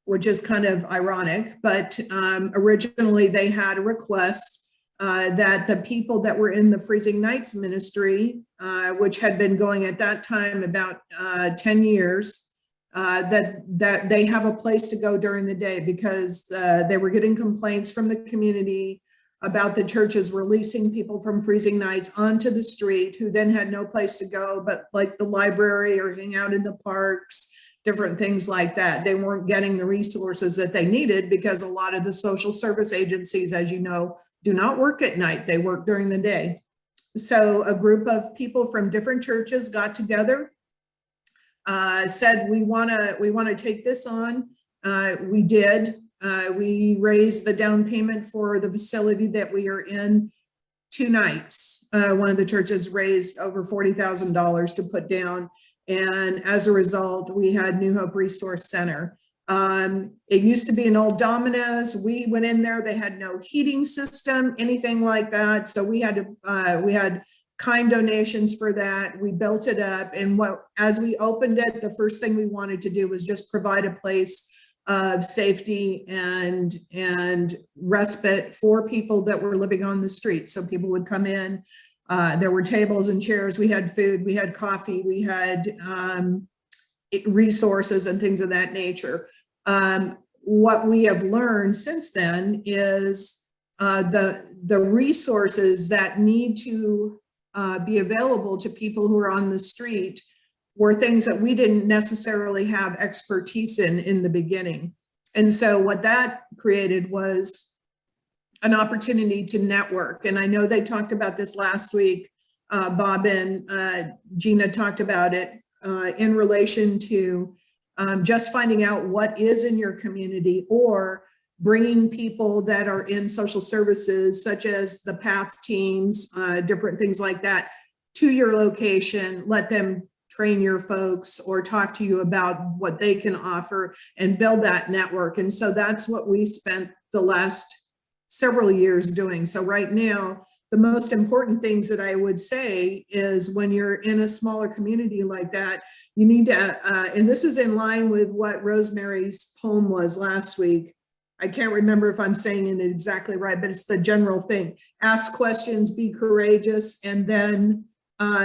which is kind of ironic, but originally they had a request that the people that were in the Freezing Nights ministry, which had been going at that time about 10 years, that they have a place to go during the day, because they were getting complaints from the community about the churches releasing people from freezing nights onto the street who then had no place to go but like the library or hang out in the parks, different things like that. They weren't getting the resources that they needed because a lot of the social service agencies, as you know, do not work at night. They work during the day. So a group of people from different churches got together, said we want to take this on. We did. We raised the down payment for the facility that we are in 2 nights. One of the churches raised over $40,000 to put down. And as a result, we had New Hope Resource Center. It used to be an old Domino's. We went in there, they had no heating system, anything like that. So we had kind donations for that. We built it up. And as we opened it, the first thing we wanted to do was just provide a place of safety and respite for people that were living on the street. So people would come in, there were tables and chairs, we had food, we had coffee, we had resources and things of that nature. What we have learned since then is the resources that need to be available to people who are on the street were things that we didn't necessarily have expertise in the beginning. And so what that created was an opportunity to network. And I know they talked about this last week. Bob and Gina talked about it in relation to just finding out what is in your community, or bringing people that are in social services, such as the PATH teams, different things like that, to your location, let them train your folks or talk to you about what they can offer and build that network. And so that's what we spent the last several years doing. So right now, the most important things that I would say is when you're in a smaller community like that, you need to, and this is in line with what Rosemary's poem was last week. I can't remember if I'm saying it exactly right, but it's the general thing. Ask questions, be courageous, and then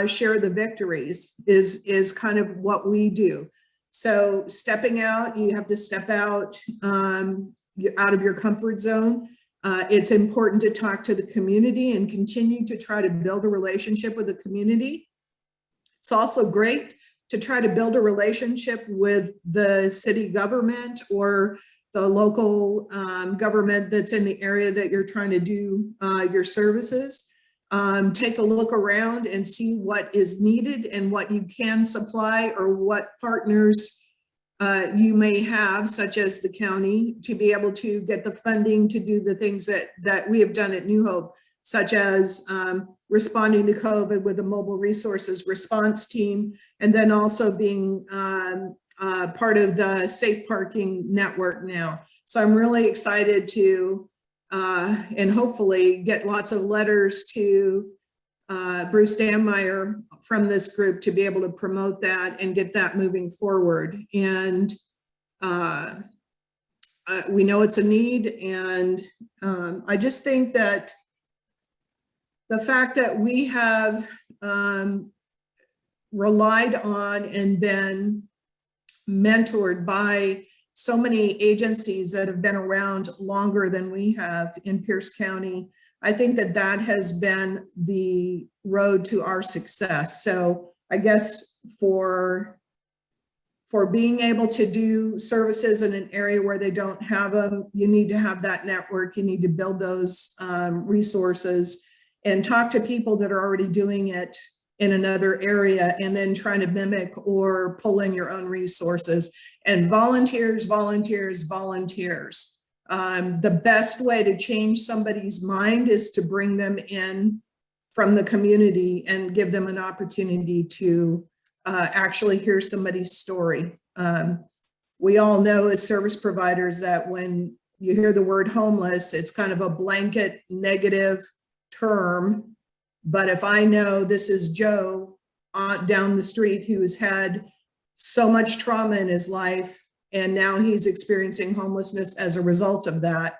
share the victories is kind of what we do. So stepping out, you have to step out of your comfort zone. It's important to talk to the community and continue to try to build a relationship with the community. It's also great to try to build a relationship with the city government or local government that's in the area that you're trying to do your services. Take a look around and see what is needed and what you can supply, or what partners you may have, such as the county, to be able to get the funding to do the things that we have done at New Hope, such as responding to COVID with a mobile resources response team, and then also being part of the safe parking network now. So I'm really excited to, and hopefully get lots of letters to Bruce Danmeyer from this group to be able to promote that and get that moving forward. And we know it's a need, and I just think that the fact that we have relied on and been mentored by so many agencies that have been around longer than we have in Pierce County, I think that that has been the road to our success. So I guess for being able to do services in an area where they don't have them, you need to have that network. You need to build those resources and talk to people that are already doing it in another area, and then trying to mimic or pull in your own resources. And volunteers, volunteers, volunteers. The best way to change somebody's mind is to bring them in from the community and give them an opportunity to actually hear somebody's story. We all know as service providers that when you hear the word homeless, it's kind of a blanket negative term. But if I know this is Joe down the street who's had so much trauma in his life, and now he's experiencing homelessness as a result of that,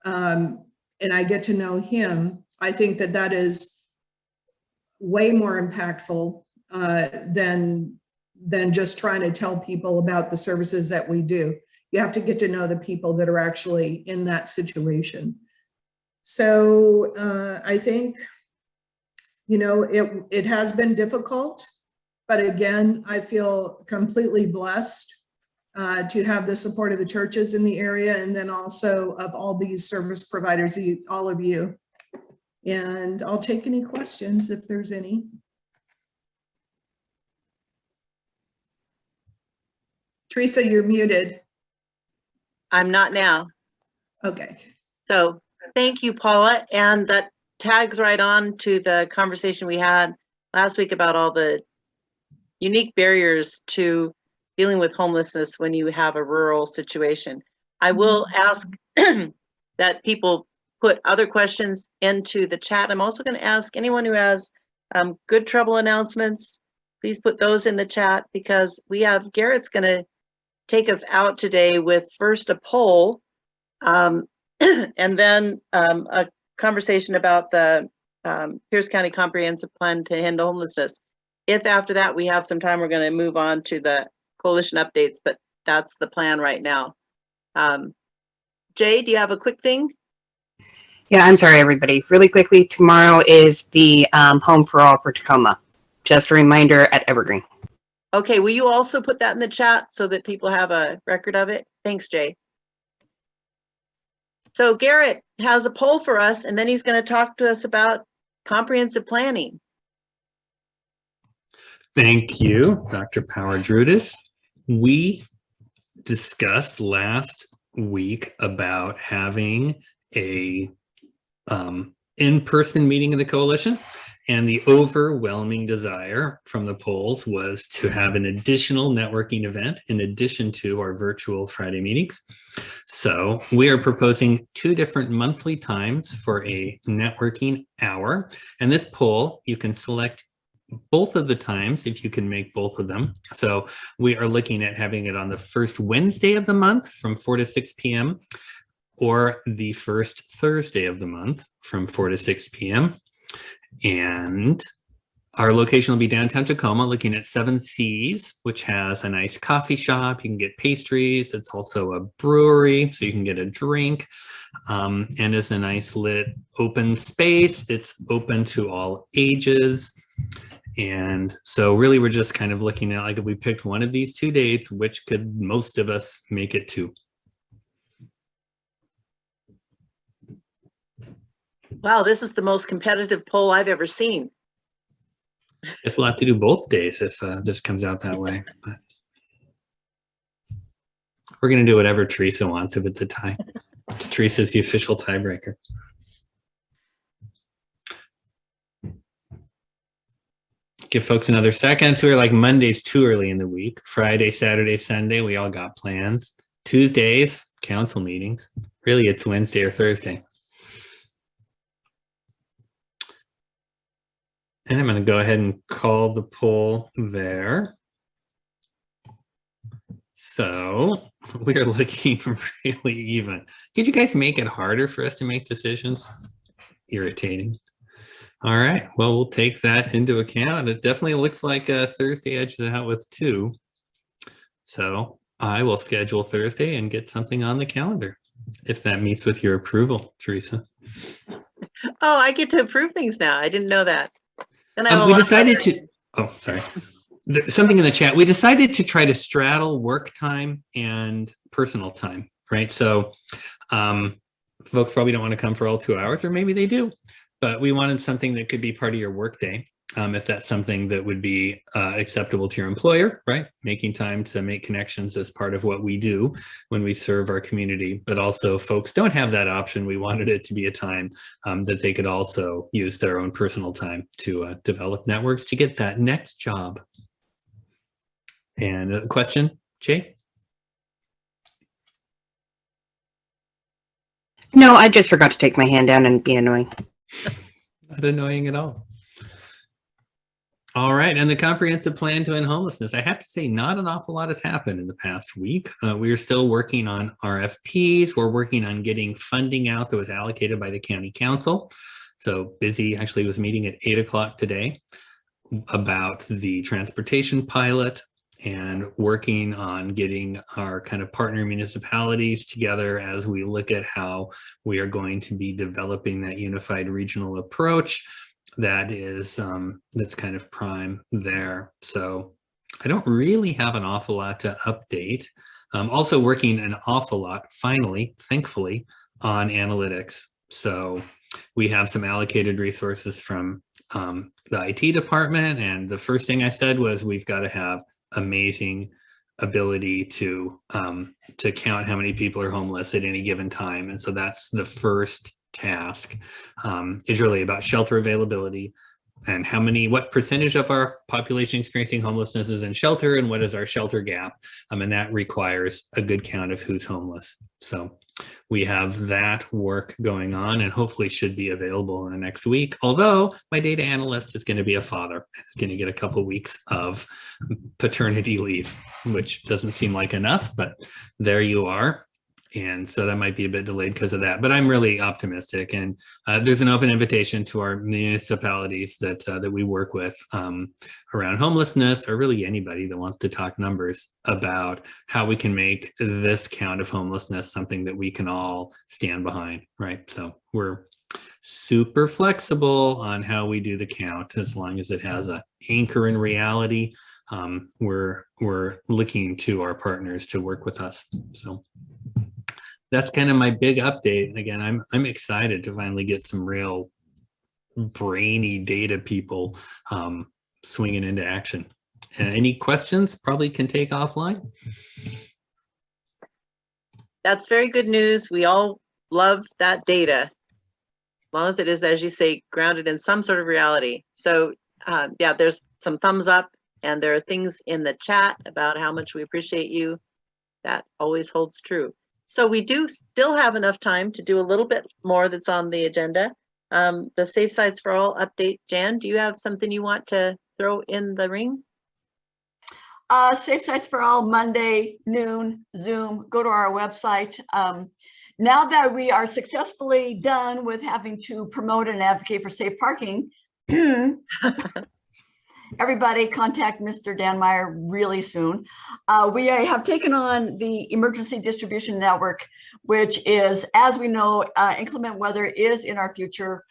and I get to know him, I think that that is way more impactful than just trying to tell people about the services that we do. You have to get to know the people that are actually in that situation. So I think, you know, it has been difficult, but again, I feel completely blessed to have the support of the churches in the area, and then also of all these service providers, all of you. And I'll take any questions if there's any. Teresa, you're muted. I'm not now. Okay. So thank you, Paula. And that tags right on to the conversation we had last week about all the unique barriers to dealing with homelessness when you have a rural situation. I will ask that people put other questions into the chat. I'm also going to ask anyone who has good trouble announcements, please put those in the chat, because we have Garrett's going to take us out today with first a poll and then a conversation about the Pierce County Comprehensive Plan to End Homelessness. If after that we have some time, we're going to move on to the coalition updates, but that's the plan right now. Jay, do you have a quick thing? Yeah, I'm sorry, everybody. Really quickly, tomorrow is the Home for All for Tacoma. Just a reminder at Evergreen. Okay, will you also put that in the chat so that people have a record of it? Thanks, Jay. So Garrett has a poll for us, and then he's going to talk to us about comprehensive planning. Thank you, Dr. Power-Drudas. We discussed last week about having a in-person meeting of the coalition, and the overwhelming desire from the polls was to have an additional networking event in addition to our virtual Friday meetings. So we are proposing 2 different monthly times for a networking hour. And this poll, you can select both of the times if you can make both of them. So we are looking at having it on the first Wednesday of the month from 4 to 6 p.m. or the first Thursday of the month from 4 to 6 p.m. And our location will be downtown Tacoma, looking at 7 C's, which has a nice coffee shop. You can get pastries. It's also a brewery, so you can get a drink. And it's a nice lit open space. It's open to all ages. And so really we're just kind of looking at, like, if we picked one of these 2 dates, which could most of us make it to? Wow, this is the most competitive poll I've ever seen. Guess we'll have to do both days if this comes out that way. But we're going to do whatever Teresa wants if it's a tie. Teresa's the official tiebreaker. Give folks another second. So we're like Monday's too early in the week. Friday, Saturday, Sunday, we all got plans. Tuesdays, council meetings. Really, it's Wednesday or Thursday. And I'm going to go ahead and call the poll there. So we're looking really even. Could you guys make it harder for us to make decisions? Irritating. All right, well, we'll take that into account. It definitely looks like Thursday edges out with 2. So I will schedule Thursday and get something on the calendar, if that meets with your approval, Teresa. Oh, I get to approve things now. I didn't know that. And I We decided to, oh, sorry. There's something in the chat. We decided to try to straddle work time and personal time, right? So folks probably don't want to come for all 2 hours, or maybe they do. But we wanted something that could be part of your workday, if that's something that would be acceptable to your employer, right? Making time to make connections as part of what we do when we serve our community. But also, folks don't have that option. We wanted it to be a time that they could also use their own personal time to develop networks to get that next job. And a question, Jay? No, I just forgot to take my hand down and be annoying. Not annoying at all. All right, and the comprehensive plan to end homelessness. I have to say, not an awful lot has happened in the past week. We are still working on RFPs. We're working on getting funding out that was allocated by the county council. So busy, actually was meeting at 8 o'clock today about the transportation pilot and working on getting our kind of partner municipalities together as we look at how we are going to be developing that unified regional approach that is that's kind of prime there. So I don't really have an awful lot to update. Also working an awful lot, finally, thankfully, on analytics. So we have some allocated resources from the IT department, and the first thing I said was we've got to have amazing ability to count how many people are homeless at any given time. And so that's the first task, is really about shelter availability and what percentage of our population experiencing homelessness is in shelter, and what is our shelter gap. And that requires a good count of who's homeless. So we have that work going on, and hopefully should be available in the next week. Although my data analyst is going to be a father, is going to get a couple weeks of paternity leave, which doesn't seem like enough, but there you are. And so that might be a bit delayed because of that, but I'm really optimistic. And there's an open invitation to our municipalities that we work with around homelessness, or really anybody that wants to talk numbers about how we can make this count of homelessness something that we can all stand behind, right? So we're super flexible on how we do the count, as long as it has an anchor in reality. We're looking to our partners to work with us. So that's kind of my big update. Again, I'm excited to finally get some real brainy data people swinging into action. Any questions? Probably can take offline. That's very good news. We all love that data, as long as it is, as you say, grounded in some sort of reality. So yeah, there's some thumbs up, and there are things in the chat about how much we appreciate you. That always holds true. So we do still have enough time to do a little bit more that's on the agenda. The Safe Sites for All update. Jan, do you have something you want to throw in the ring? Safe Sites for All, Monday, noon, Zoom. Go to our website. Now that we are successfully done with having to promote and advocate for safe parking, everybody contact Mr. Dan Meyer really soon. We have taken on the Emergency Distribution Network, which is, as we know, inclement weather is in our future,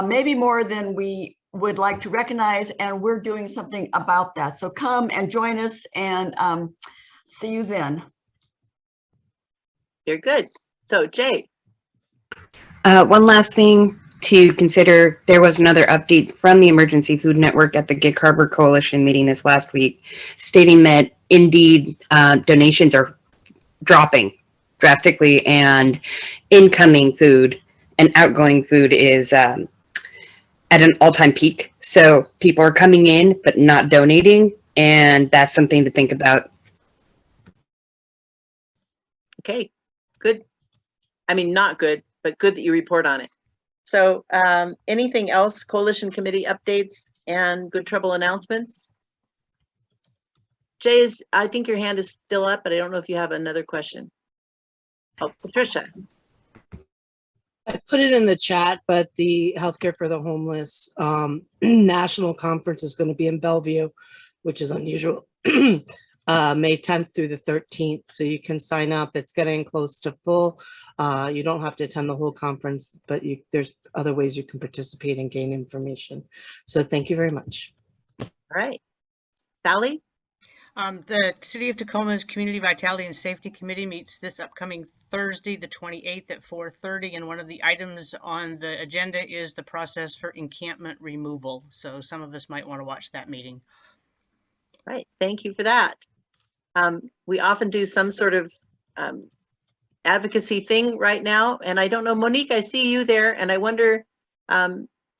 maybe more than we would like to recognize, and we're doing something about that. So come and join us, and see you then. You're good. So Jay. One last thing. to consider, there was another update from the Emergency Food Network at the Gig Harbor Coalition meeting this last week, stating that indeed donations are dropping drastically, and incoming food and outgoing food is at an all-time peak. So people are coming in but not donating, and that's something to think about. Okay, good. I mean, not good, but good that you report on it. So anything else, coalition committee updates and Good Trouble announcements? Jay, I think your hand is still up, but I don't know if you have another question. Oh, Patricia. I put it in the chat, but the Healthcare for the Homeless national conference is going to be in Bellevue, which is unusual. May 10th through the 13th. So you can sign up. It's getting close to full. You don't have to attend the whole conference, but there's other ways you can participate and gain information. So thank you very much. All right. Sally? The City of Tacoma's Community Vitality and Safety Committee meets this upcoming Thursday, the 28th at 4:30, and one of the items on the agenda is the process for encampment removal. So some of us might want to watch that meeting. Right, thank you for that. We often do some sort of advocacy thing right now, and I don't know, Monique, I see you there, and I wonder,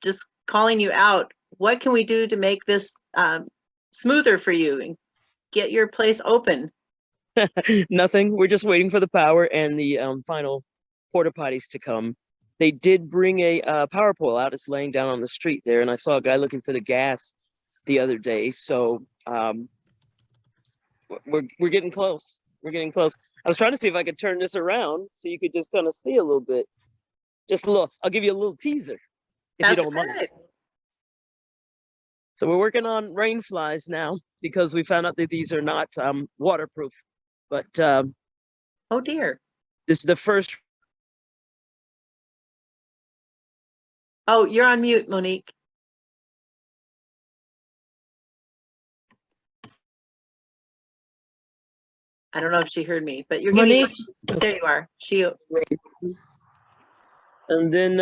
just calling you out, what can we do to make this smoother for you and get your place open? Nothing. We're just waiting for the power and the final porta potties to come. They did bring a power pole out. It's laying down on the street there, and I saw a guy looking for the gas the other day. So we're getting close. We're getting close. I was trying to see if I could turn this around so you could just kind of see a little bit. Just a little. I'll give you a little teaser if you don't mind. So we're working on rain flies now because we found out that these are not waterproof. But oh dear, this is the first. Oh, you're on mute, Monique. I don't know if she heard me, but you're getting. There you are. And then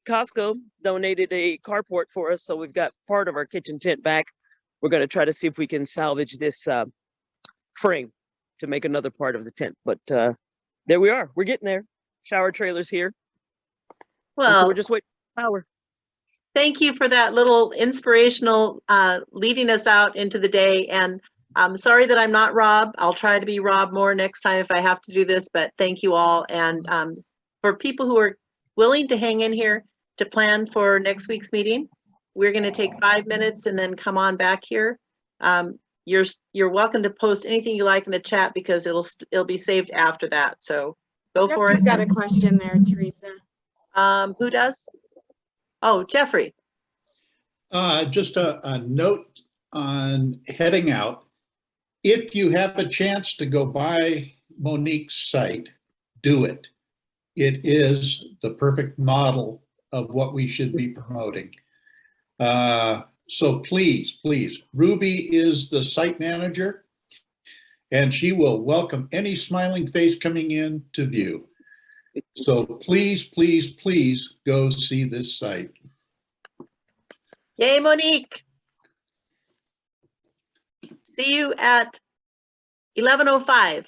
Costco donated a carport for us, so we've got part of our kitchen tent back. We're going to try to see if we can salvage this frame to make another part of the tent. But there we are. We're getting there. Shower trailer's here. Well, and so we're just waiting for power. Thank you for that little inspirational leading us out into the day. And I'm sorry that I'm not Rob. I'll try to be Rob more next time if I have to do this, but thank you all. And for people who are willing to hang in here to plan for next week's meeting, we're going to take 5 minutes and then come on back here. You're welcome to post anything you like in the chat because it'll be saved after that. So go for it. I've got a question there, Teresa. Who does? Oh, Jeffrey. Just a note on heading out. If you have a chance to go by Monique's site, do it. It is the perfect model of what we should be promoting. So please, please, Ruby is the site manager, and she will welcome any smiling face coming in to view. So please, please, please go see this site. Yay, Monique. See you at 11:05.